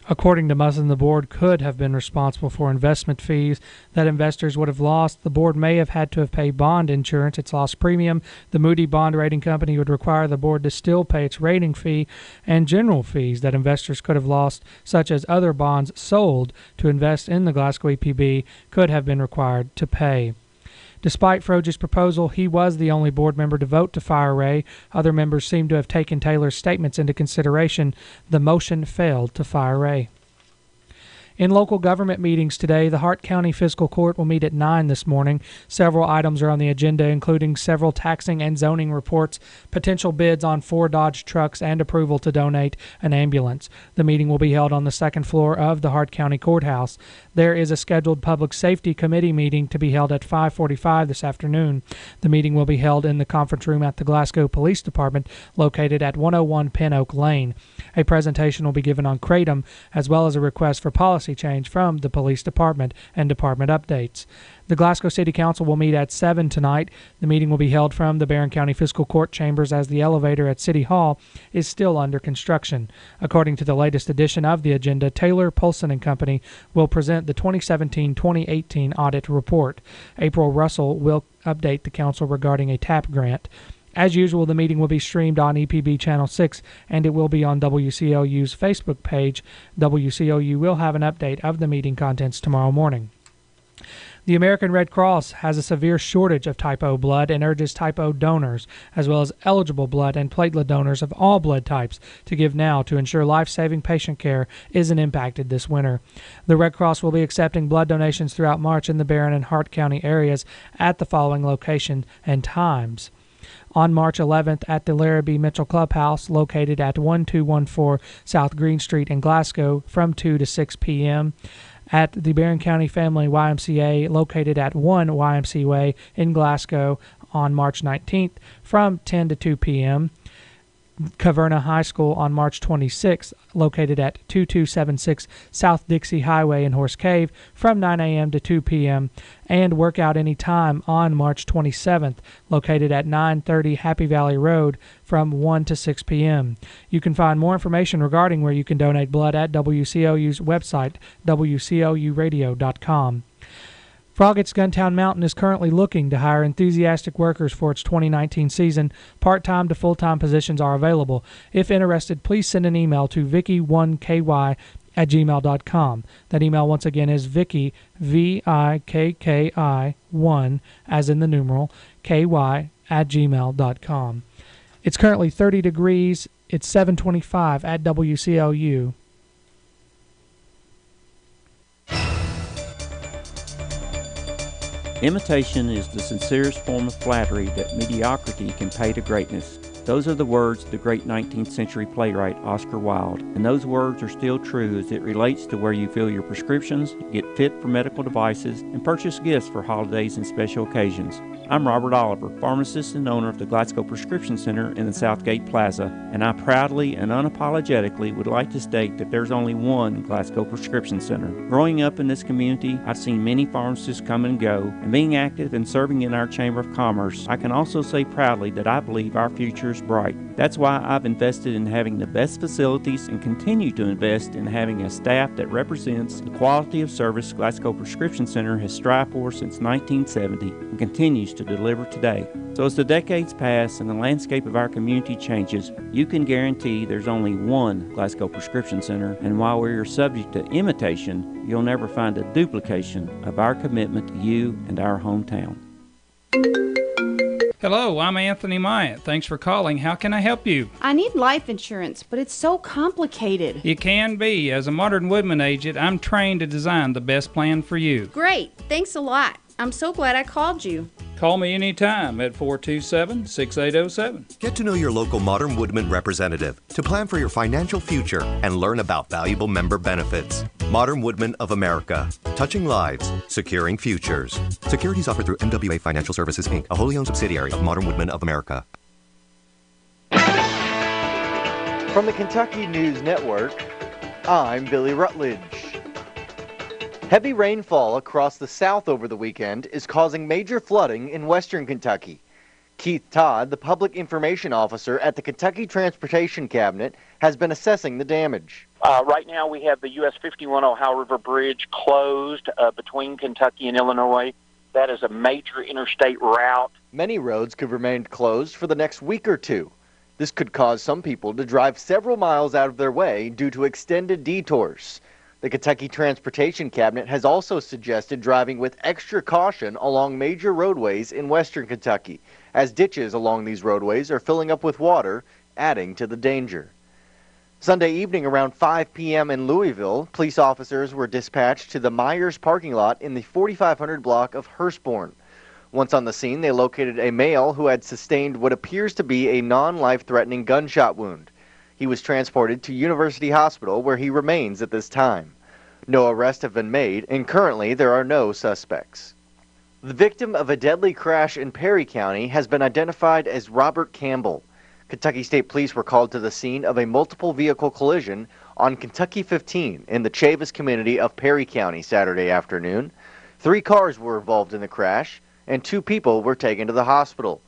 According to Musson, the board could have been responsible for investment fees that investors would have lost. The board may have had to have paid bond insurance, its lost premium. The Moody Bond Rating Company would require the board to still pay its rating fee, and general fees that investors could have lost, such as other bonds sold to invest in the Glasgow EPB, could have been required to pay. Despite Froge's proposal, he was the only board member to vote to fire Ray. Other members seem to have taken Taylor's statements into consideration. The motion failed to fire Ray. In local government meetings today, the Hart County Fiscal Court will meet at 9 this morning. Several items are on the agenda, including several taxing and zoning reports, potential bids on 4 Dodge trucks, and approval to donate an ambulance. The meeting will be held on the second floor of the Hart County Courthouse. There is a scheduled Public Safety Committee meeting to be held at 5:45 this afternoon. The meeting will be held in the conference room at the Glasgow Police Department, located at 101 Pin Oak Lane. A presentation will be given on Kratom, as well as a request for policy change from the police department and department updates. The Glasgow City Council will meet at 7 tonight. The meeting will be held from the Barron County Fiscal Court chambers as the elevator at City Hall is still under construction. According to the latest edition of the agenda, Taylor, Polson & Company will present the 2017-2018 audit report. April Russell will update the council regarding a TAP grant. As usual, the meeting will be streamed on EPB Channel 6, and it will be on WCLU's Facebook page. WCLU will have an update of the meeting contents tomorrow morning. The American Red Cross has a severe shortage of type O blood and urges type O donors, as well as eligible blood and platelet donors of all blood types, to give now to ensure life-saving patient care isn't impacted this winter. The Red Cross will be accepting blood donations throughout March in the Barron and Hart County areas at the following location and times. On March 11th at the Larrabee Mitchell Clubhouse, located at 1214 South Green Street in Glasgow, from 2 to 6 p.m. at the Barron County Family YMCA located at 1 YMCA Way in Glasgow on March 19th from 10 to 2 p.m. Caverna High School on March 26th, located at 2276 South Dixie Highway in Horse Cave from 9 a.m. to 2 p.m., and Workout Anytime on March 27th, located at 930 Happy Valley Road from 1 to 6 p.m. You can find more information regarding where you can donate blood at WCLU's website, WCLUradio.com. Froggett's Guntown Mountain is currently looking to hire enthusiastic workers for its 2019 season. Part-time to full-time positions are available. If interested, please send an email to Vicky1KY@gmail.com. That email once again is Vicky, VIKKI1, as in the numeral, KY@gmail.com. It's currently 30 degrees. It's 7:25 at WCLU. Imitation is the sincerest form of flattery that mediocrity can pay to greatness. Those are the words of the great 19th century playwright Oscar Wilde, and those words are still true as it relates to where you fill your prescriptions, get fit for medical devices, and purchase gifts for holidays and special occasions. I'm Robert Oliver, pharmacist and owner of the Glasgow Prescription Center in the Southgate Plaza, and I proudly and unapologetically would like to state that there's only one Glasgow Prescription Center. Growing up in this community, I've seen many pharmacists come and go, and being active and serving in our Chamber of Commerce, I can also say proudly that I believe our future is bright. That's why I've invested in having the best facilities and continue to invest in having a staff that represents the quality of service Glasgow Prescription Center has strived for since 1970 and continues to deliver today. So as the decades pass and the landscape of our community changes, you can guarantee there's only one Glasgow Prescription Center, and while we are subject to imitation, you'll never find a duplication of our commitment to you and our hometown. Hello, I'm Anthony Myatt. Thanks for calling. How can I help you? I need life insurance, but it's so complicated. It can be. As a Modern Woodman agent, I'm trained to design the best plan for you. Great. Thanks a lot. I'm so glad I called you. Call me anytime at 427-6807. Get to know your local Modern Woodman representative to plan for your financial future and learn about valuable member benefits. Modern Woodman of America. Touching lives, securing futures. Securities offered through MWA Financial Services, Inc., a wholly owned subsidiary of Modern Woodman of America. From the Kentucky News Network, I'm Billy Rutledge. Heavy rainfall across the South over the weekend is causing major flooding in western Kentucky. Keith Todd, the public information officer at the Kentucky Transportation Cabinet, has been assessing the damage. Right now we have the US 51 Ohio River Bridge closed between Kentucky and Illinois. That is a major interstate route. Many roads could remain closed for the next week or two. This could cause some people to drive several miles out of their way due to extended detours. The Kentucky Transportation Cabinet has also suggested driving with extra caution along major roadways in western Kentucky, as ditches along these roadways are filling up with water, adding to the danger. Sunday evening around 5 p.m. in Louisville, police officers were dispatched to the Myers parking lot in the 4500 block of Hurstbourne. Once on the scene, they located a male who had sustained what appears to be a non-life-threatening gunshot wound. He was transported to University Hospital, where he remains at this time. No arrests have been made, and currently there are no suspects. The victim of a deadly crash in Perry County has been identified as Robert Campbell. Kentucky State Police were called to the scene of a multiple vehicle collision on Kentucky 15 in the Chavis community of Perry County Saturday afternoon. 3 cars were involved in the crash, and 2 people were taken to the hospital.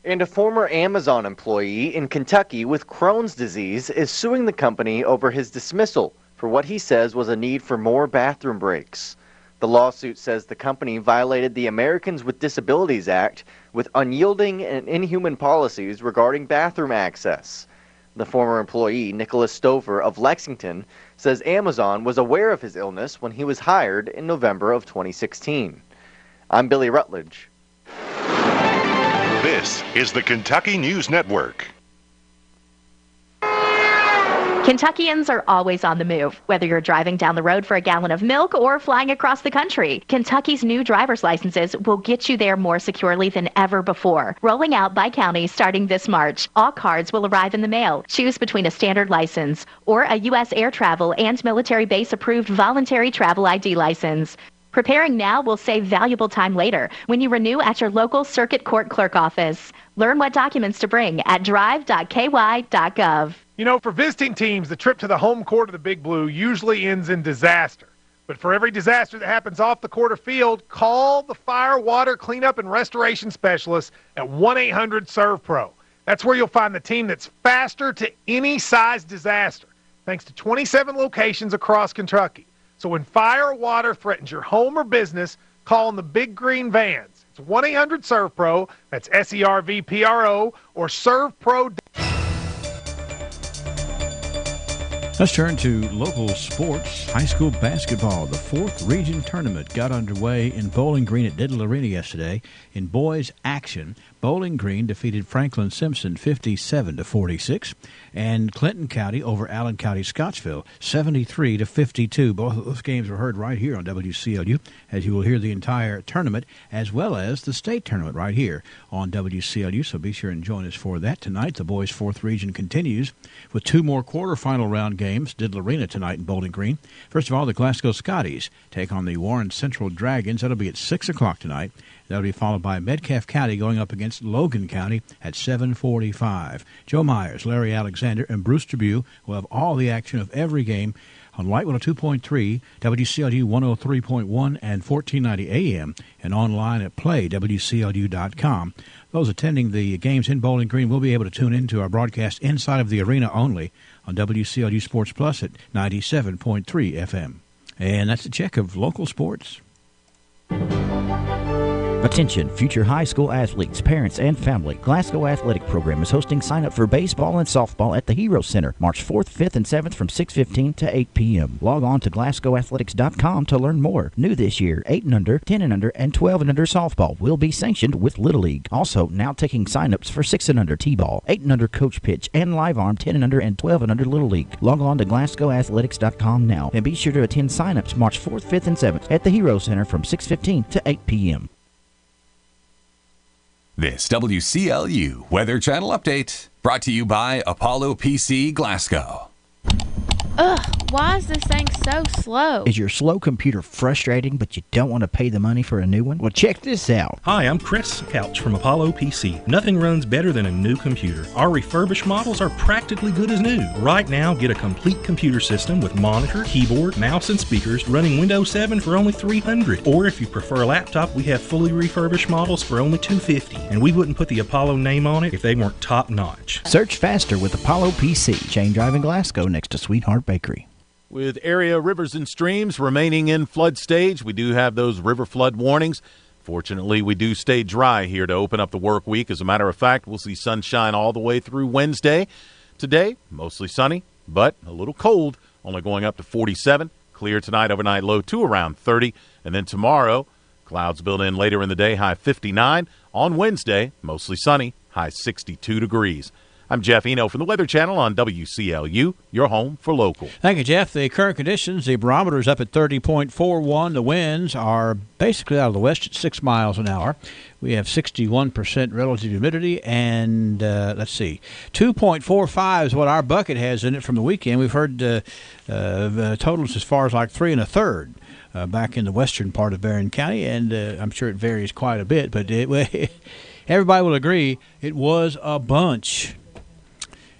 And a former Amazon employee in Kentucky with Crohn's disease is suing the company over his dismissal for what he says was a need for more bathroom breaks. The lawsuit says the company violated the Americans with Disabilities Act with unyielding and inhuman policies regarding bathroom access. The former employee, Nicholas Stover of Lexington, says Amazon was aware of his illness when he was hired in November of 2016. I'm Billy Rutledge. This is the Kentucky News Network. Kentuckians are always on the move, whether you're driving down the road for a gallon of milk or flying across the country. Kentucky's new driver's licenses will get you there more securely than ever before. Rolling out by county starting this March. All cards will arrive in the mail. Choose between a standard license or a U.S. air travel and military base approved voluntary travel ID license. Preparing now will save valuable time later when you renew at your local circuit court clerk office. Learn what documents to bring at drive.ky.gov. You know, for visiting teams, the trip to the home court of the Big Blue usually ends in disaster. But for every disaster that happens off the court or field, call the fire, water, cleanup, and restoration specialists at 1-800-SERVE-PRO. That's where you'll find the team that's faster to any size disaster, thanks to 27 locations across Kentucky. So when fire or water threatens your home or business, call in the Big Green Vans. It's 1-800-SERVE-PRO. That's SERVPRO or SERVPRO. Let's turn to local sports. High school basketball. The 4th region tournament got underway in Bowling Green at Diddle Arena yesterday. In boys action, Bowling Green defeated Franklin Simpson 57-46, and Clinton County over Allen County Scottsville 73-52. Both of those games were heard right here on WCLU, as you will hear the entire tournament as well as the state tournament right here on WCLU. So be sure and join us for that tonight. The boys' 4th region continues with 2 more quarterfinal round games. Diddle Arena tonight in Bowling Green. First of all, the Glasgow Scotties take on the Warren Central Dragons. That'll be at 6 o'clock tonight. That'll be followed by Metcalfe County going up against Logan County at 7:45. Joe Myers, Larry Alexander, and Bruce Dubuque will have all the action of every game on Light 102.3, WCLU 103.1, and 1490 AM, and online at playwclu.com. Those attending the games in Bowling Green will be able to tune into our broadcast inside of the arena only on WCLU Sports Plus at 97.3 FM. And that's a check of local sports. Attention, future high school athletes, parents, and family. Glasgow Athletic Program is hosting sign-up for baseball and softball at the Hero Center, March 4th, 5th, and 7th from 6:15 to 8 p.m. Log on to GlasgowAthletics.com to learn more. New this year, 8 and under, 10 and under, and 12 and under softball will be sanctioned with Little League. Also, now taking sign-ups for 6 and under T-ball, 8 and under coach pitch, and live arm 10 and under and 12 and under Little League. Log on to GlasgowAthletics.com now, and be sure to attend sign-ups March 4th, 5th, and 7th at the Hero Center from 6:15 to 8 p.m. This WCLU Weather Channel update brought to you by Apollo PC Glasgow. Ugh, why is this thing so slow? Is your slow computer frustrating, but you don't want to pay the money for a new one? Well, check this out. Hi, I'm Chris Couch from Apollo PC. Nothing runs better than a new computer. Our refurbished models are practically good as new. Right now, get a complete computer system with monitor, keyboard, mouse, and speakers running Windows 7 for only $300. Or if you prefer a laptop, we have fully refurbished models for only $250. And we wouldn't put the Apollo name on it if they weren't top-notch. Search faster with Apollo PC. Chain Drive in Glasgow next to Sweetheart Bakery. With area rivers and streams remaining in flood stage, we do have those river flood warnings. Fortunately, we do stay dry here to open up the work week. As a matter of fact, we'll see sunshine all the way through Wednesday. Today, mostly sunny, but a little cold, only going up to 47. Clear tonight, overnight low to around 30. And then tomorrow, clouds build in later in the day, high 59. On Wednesday, mostly sunny, high 62 degrees. I'm Jeff Eno from the Weather Channel on WCLU, your home for local. Thank you, Jeff. The current conditions, the barometer's up at 30.41. The winds are basically out of the west at 6 miles an hour. We have 61% relative humidity, and let's see, 2.45 is what our bucket has in it from the weekend. We've heard totals as far as like 3 1/3 back in the western part of Barron County, and I'm sure it varies quite a bit, but everybody will agree it was a bunch.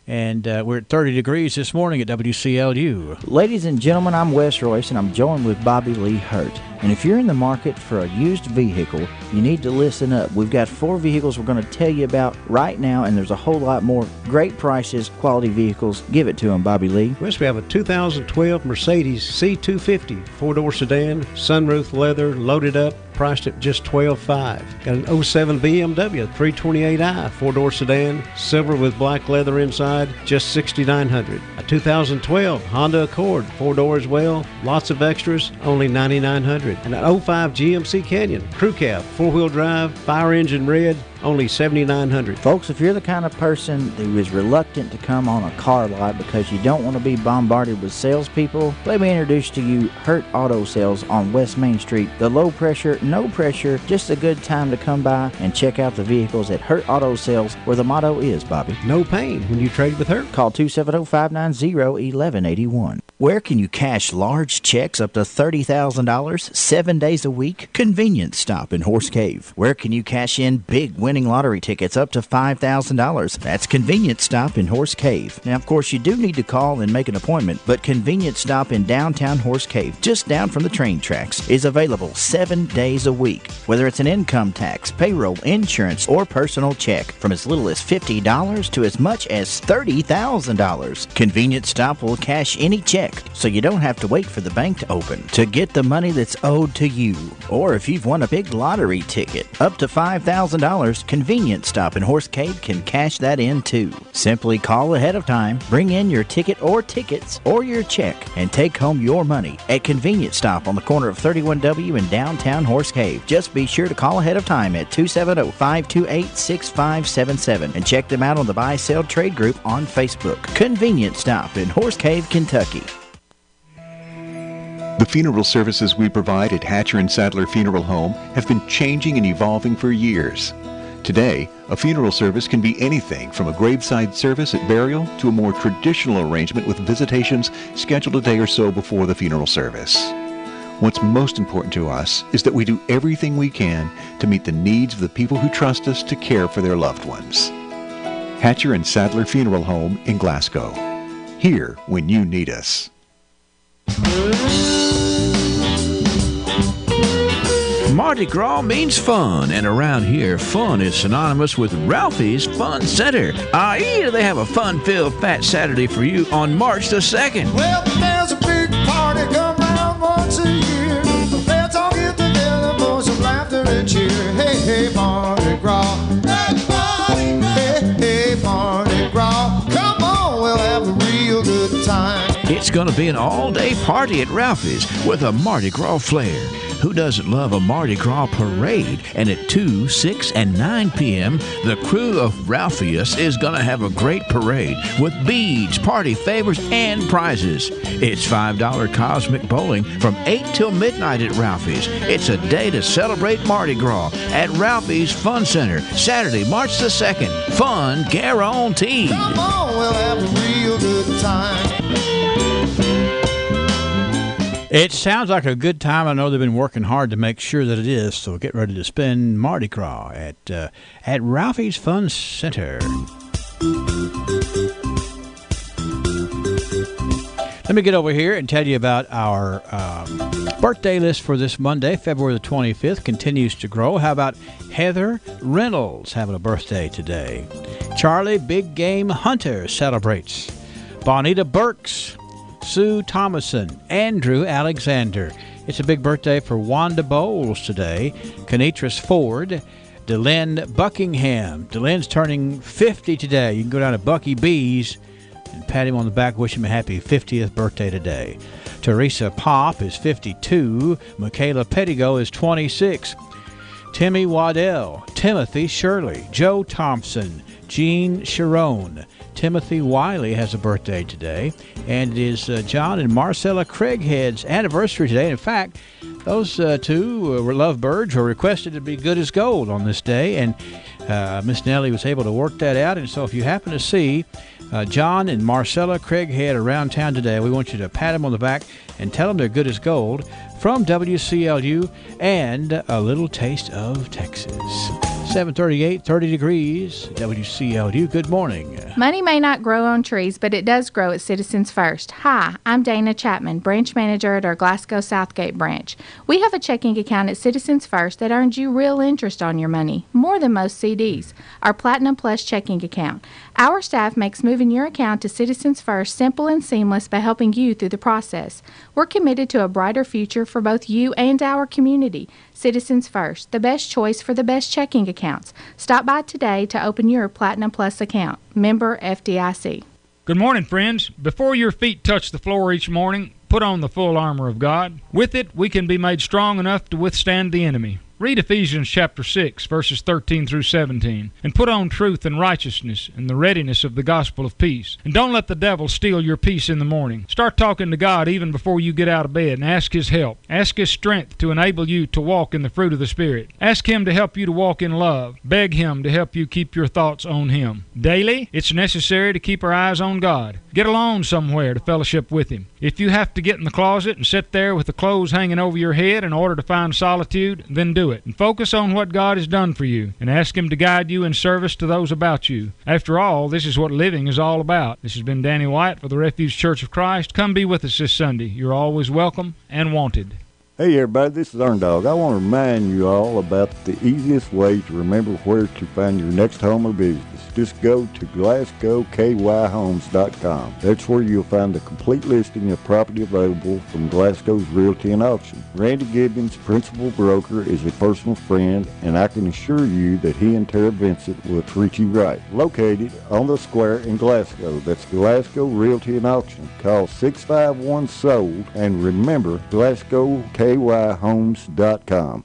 And we're at 30 degrees this morning at WCLU. Ladies and gentlemen, I'm Wes Royce, and I'm joined with Bobby Lee Hurt. And if you're in the market for a used vehicle, you need to listen up. We've got 4 vehicles we're going to tell you about right now, and there's a whole lot more. Great prices, quality vehicles. Give it to them, Bobby Lee. Wes, we have a 2012 Mercedes C250, 4-door sedan, sunroof leather, loaded up, priced at just $12,500. Got an 07 BMW 328i, 4-door sedan, silver with black leather inside, just $6,900. A 2012 Honda Accord, 4-door as well, lots of extras, only $9,900. $7,900. And an 05 GMC Canyon, crew cab, 4-wheel drive, fire engine red, only $7,900. Folks, if you're the kind of person who is reluctant to come on a car lot because you don't want to be bombarded with salespeople, let me introduce to you Hurt Auto Sales on West Main Street. The low pressure, no pressure, just a good time to come by and check out the vehicles at Hurt Auto Sales, where the motto is, Bobby, no pain when you trade with Hurt. Call 270-590-1181. Where can you cash large checks up to $30,000 7 days a week? Convenience Stop in Horse Cave. Where can you cash in big winning lottery tickets up to $5,000? That's Convenience Stop in Horse Cave. Now, of course, you do need to call and make an appointment, but Convenience Stop in downtown Horse Cave, just down from the train tracks, is available 7 days a week. Whether it's an income tax, payroll, insurance, or personal check, from as little as $50 to as much as $30,000. Convenience Stop will cash any check, so you don't have to wait for the bank to open to get the money that's owed to you. Or if you've won a big lottery ticket, up to $5,000, Convenience Stop in Horse Cave can cash that in too. Simply call ahead of time, bring in your ticket or tickets or your check, and take home your money at Convenience Stop on the corner of 31W in downtown Horse Cave. Just be sure to call ahead of time at 270-528-6577 and check them out on the Buy Sell Trade Group on Facebook. Convenience Stop in Horse Cave, Kentucky. The funeral services we provide at Hatcher and Sadler Funeral Home have been changing and evolving for years. Today, a funeral service can be anything from a graveside service at burial to a more traditional arrangement with visitations scheduled a day or so before the funeral service. What's most important to us is that we do everything we can to meet the needs of the people who trust us to care for their loved ones. Hatcher and Sadler Funeral Home in Glasgow. Here when you need us. Mardi Gras means fun, and around here, fun is synonymous with Ralphie's Fun Center. i.e., they have a fun-filled Fat Saturday for you on March the 2nd. Well, there's a big party come round once a year. Let's all get together for some laughter and cheer. Hey, hey, Mardi Gras. Hey, Mardi Gras. Hey, hey, Mardi Gras. Come on, we'll have a real good time. It's going to be an all-day party at Ralphie's with a Mardi Gras flair. Who doesn't love a Mardi Gras parade? And at 2, 6, and 9 p.m., the crew of Ralphieus is going to have a great parade with beads, party favors, and prizes. It's $5 Cosmic Bowling from 8 till midnight at Ralphie's. It's a day to celebrate Mardi Gras at Ralphie's Fun Center, Saturday, March the 2nd. Fun guaranteed. Come on, we'll have a real good time. It sounds like a good time. I know they've been working hard to make sure that it is, so get ready to spend Mardi Gras at Ralphie's Fun Center. Let me get over here and tell you about our birthday list for this Monday, February the 25th. Continues to grow. How about Heather Reynolds having a birthday today? Charlie Big Game Hunter celebrates. Bonita Burks, Sue Thomason, Andrew Alexander. It's a big birthday for Wanda Bowles today. Kenitris Ford, Delynn Buckingham. Delyn's turning 50 today. You can go down to Bucky B's and pat him on the back, wish him a happy 50th birthday today. Teresa Pop is 52. Michaela Pettigo is 26. Timmy Waddell, Timothy Shirley, Joe Thompson, Jean Sharon. Timothy Wiley has a birthday today, and it is John and Marcella Craighead's anniversary today. In fact, those two were lovebirds, were requested to be good as gold on this day, and Miss Nellie was able to work that out. And so if you happen to see John and Marcella Craighead around town today, we want you to pat them on the back and tell them they're good as gold from WCLU and a little taste of Texas. 738, 30 degrees, WCLU. Good morning. Money may not grow on trees, but it does grow at Citizens First. Hi, I'm Dana Chapman, branch manager at our Glasgow Southgate branch. We have a checking account at Citizens First that earns you real interest on your money, more than most CDs. Our Platinum Plus checking account. Our staff makes moving your account to Citizens First simple and seamless by helping you through the process. We're committed to a brighter future for both you and our community. Citizens First, the best choice for the best checking accounts. Stop by today to open your Platinum Plus account. Member FDIC. Good morning, friends. Before your feet touch the floor each morning, Put on the full armor of God. With it, we can be made strong enough to withstand the enemy. Read Ephesians chapter 6, verses 13 through 17, and put on truth and righteousness and the readiness of the gospel of peace. And don't let the devil steal your peace in the morning. Start talking to God even before you get out of bed and ask His help. Ask His strength to enable you to walk in the fruit of the Spirit. Ask Him to help you to walk in love. Beg Him to help you keep your thoughts on Him. Daily, it's necessary to keep our eyes on God. Get alone somewhere to fellowship with Him. If you have to get in the closet and sit there with the clothes hanging over your head in order to find solitude, then do it. And focus on what God has done for you and ask Him to guide you in service to those about you. After all, this is what living is all about. This has been Danny White for the Refuge Church of Christ. Come be with us this Sunday. You're always welcome and wanted. Hey everybody, this is Earn Dog. I want to remind you all about the easiest way to remember where to find your next home or business. Just go to GlasgowKYHomes.com. That's where you'll find a complete listing of property available from Glasgow's Realty and Auction. Randy Gibbons, principal broker, is a personal friend, and I can assure you that he and Tara Vincent will treat you right. Located on the square in Glasgow. That's Glasgow Realty and Auction. Call 651-SOLD, and remember, GlasgowKYHomes.com.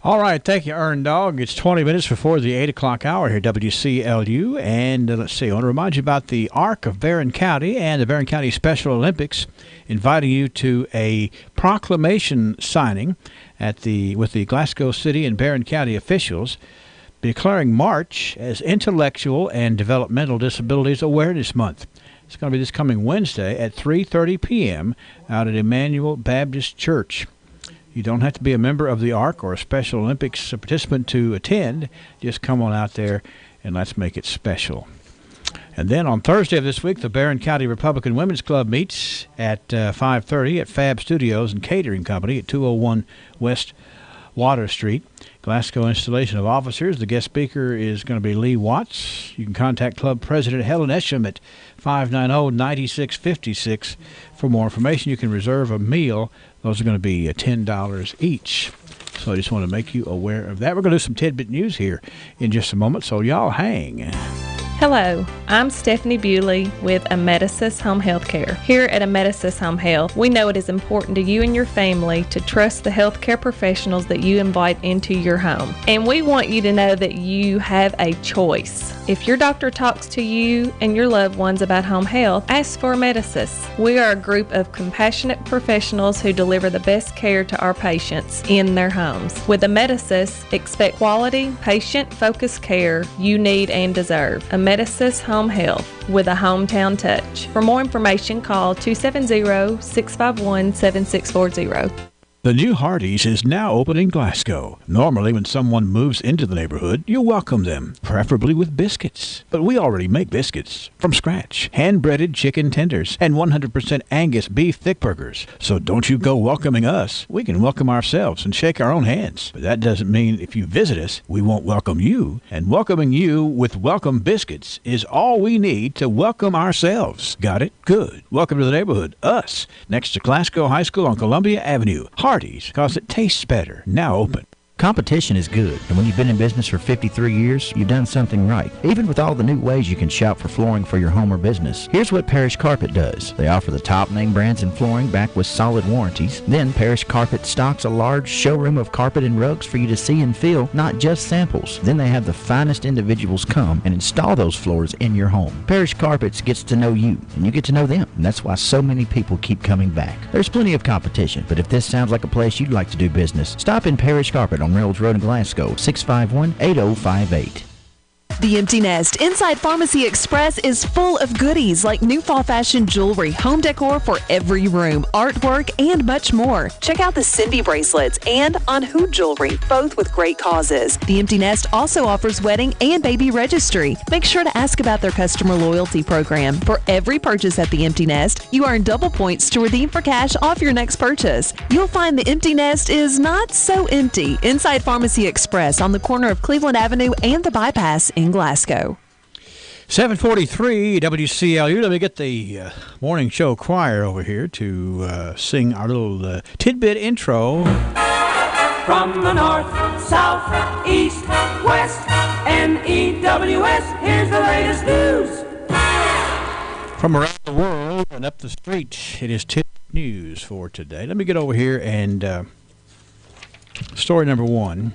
All right, thank you, Earn Dog. It's 20 minutes before the 8 o'clock hour here, WCLU. And let's see, I want to remind you about the Arc of Barron County and the Barron County Special Olympics, inviting you to a proclamation signing with the Glasgow City and Barron County officials, declaring March as Intellectual and Developmental Disabilities Awareness Month. It's going to be this coming Wednesday at 3:30 p.m. out at Emmanuel Baptist Church. You don't have to be a member of the ARC or a Special Olympics participant to attend. Just come on out there and let's make it special. And then on Thursday of this week, the Barron County Republican Women's Club meets at 5:30 at Fab Studios and Catering Company at 201 West Water Street. Glasgow installation of officers. The guest speaker is going to be Lee Watts. You can contact Club President Helen Esham at 590-9656 for more information. You can reserve a meal. Those are going to be $10 each. So I just want to make you aware of that. We're going to do some tidbit news here in just a moment, so y'all hang. Hello, I'm Stephanie Bewley with Amedisys Home Health Care. Here at Amedisys Home Health, we know it is important to you and your family to trust the healthcare professionals that you invite into your home. And we want you to know that you have a choice. If your doctor talks to you and your loved ones about home health, ask for Amedisys. We are a group of compassionate professionals who deliver the best care to our patients in their homes. With Amedisys, expect quality, patient-focused care you need and deserve. Amedisys Home Health with a hometown touch. For more information, call 270-651-7640. The new Hardee's is now open in Glasgow. Normally, when someone moves into the neighborhood, you welcome them, preferably with biscuits. But we already make biscuits from scratch, hand-breaded chicken tenders, and 100% Angus beef thick burgers. So don't you go welcoming us. We can welcome ourselves and shake our own hands. But that doesn't mean if you visit us, we won't welcome you. And welcoming you with welcome biscuits is all we need to welcome ourselves. Got it? Good. Welcome to the neighborhood. Us. Next to Glasgow High School on Columbia Avenue. Hardee's, because it tastes better. Now open. Competition is good, and when you've been in business for 53 years, you've done something right. Even with all the new ways you can shop for flooring for your home or business, here's what Parish Carpet does. They offer the top name brands in flooring backed with solid warranties. Then Parish Carpet stocks a large showroom of carpet and rugs for you to see and feel, not just samples. Then they have the finest individuals come and install those floors in your home. Parish Carpets gets to know you, and you get to know them, and that's why so many people keep coming back. There's plenty of competition, but if this sounds like a place you'd like to do business, stop in Parish Carpet on Railroad Road in Glasgow, 651-8058. The Empty Nest Inside Pharmacy Express is full of goodies like new fall fashion jewelry, home decor for every room, artwork, and much more. Check out the Cindy bracelets and On Who jewelry, both with great causes. The Empty Nest also offers wedding and baby registry. Make sure to ask about their customer loyalty program. For every purchase at the Empty Nest, you earn double points to redeem for cash off your next purchase. You'll find the Empty Nest is not so empty inside Pharmacy Express on the corner of Cleveland Avenue and the Bypass in Glasgow. 743 WCLU. Let me get the morning show choir over here to sing our little tidbit intro. From the north, south, east, west, NEWS, here's the latest news. From around the world and up the street, it is tidbit news for today. Let me get over here and story number one.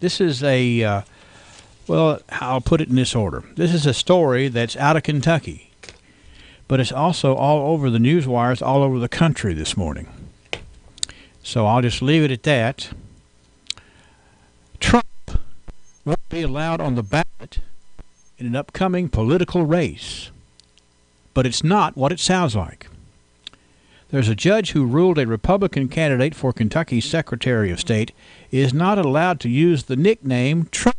This is well, I'll put it in this order. This is a story that's out of Kentucky, but it's also all over the news wires all over the country this morning. So I'll just leave it at that. Trump won't be allowed on the ballot in an upcoming political race, but it's not what it sounds like. There's a judge who ruled a Republican candidate for Kentucky's Secretary of State is not allowed to use the nickname Trump,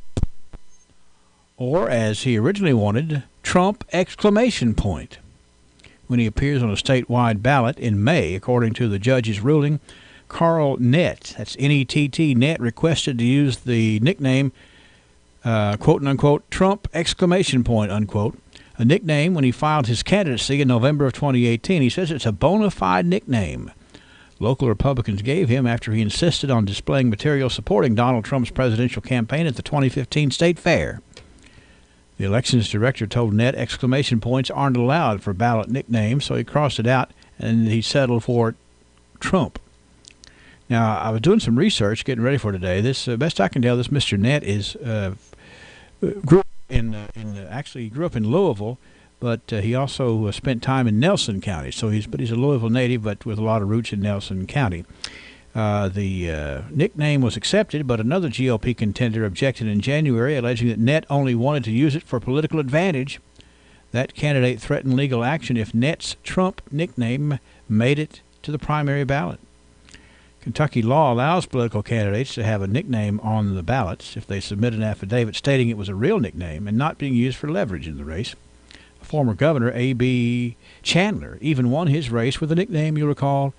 or as he originally wanted, Trump exclamation point, when he appears on a statewide ballot in May. According to the judge's ruling, Carl Nett, that's N-E-T-T, Nett requested to use the nickname, quote-unquote, Trump exclamation point, unquote, a nickname when he filed his candidacy in November of 2018. He says it's a bona fide nickname local Republicans gave him after he insisted on displaying material supporting Donald Trump's presidential campaign at the 2015 State Fair. The elections director told Nett exclamation points aren't allowed for ballot nicknames, so he crossed it out and he settled for Trump. Now, I was doing some research, getting ready for today. This, best I can tell, this Mr. Nett is grew up in Louisville, but he also spent time in Nelson County. So he's a Louisville native, but with a lot of roots in Nelson County. The nickname was accepted, but another GOP contender objected in January, alleging that Nett only wanted to use it for political advantage. That candidate threatened legal action if Nett's Trump nickname made it to the primary ballot. Kentucky law allows political candidates to have a nickname on the ballots if they submit an affidavit stating it was a real nickname and not being used for leverage in the race. Former Governor A.B. Chandler even won his race with a nickname, you'll recall,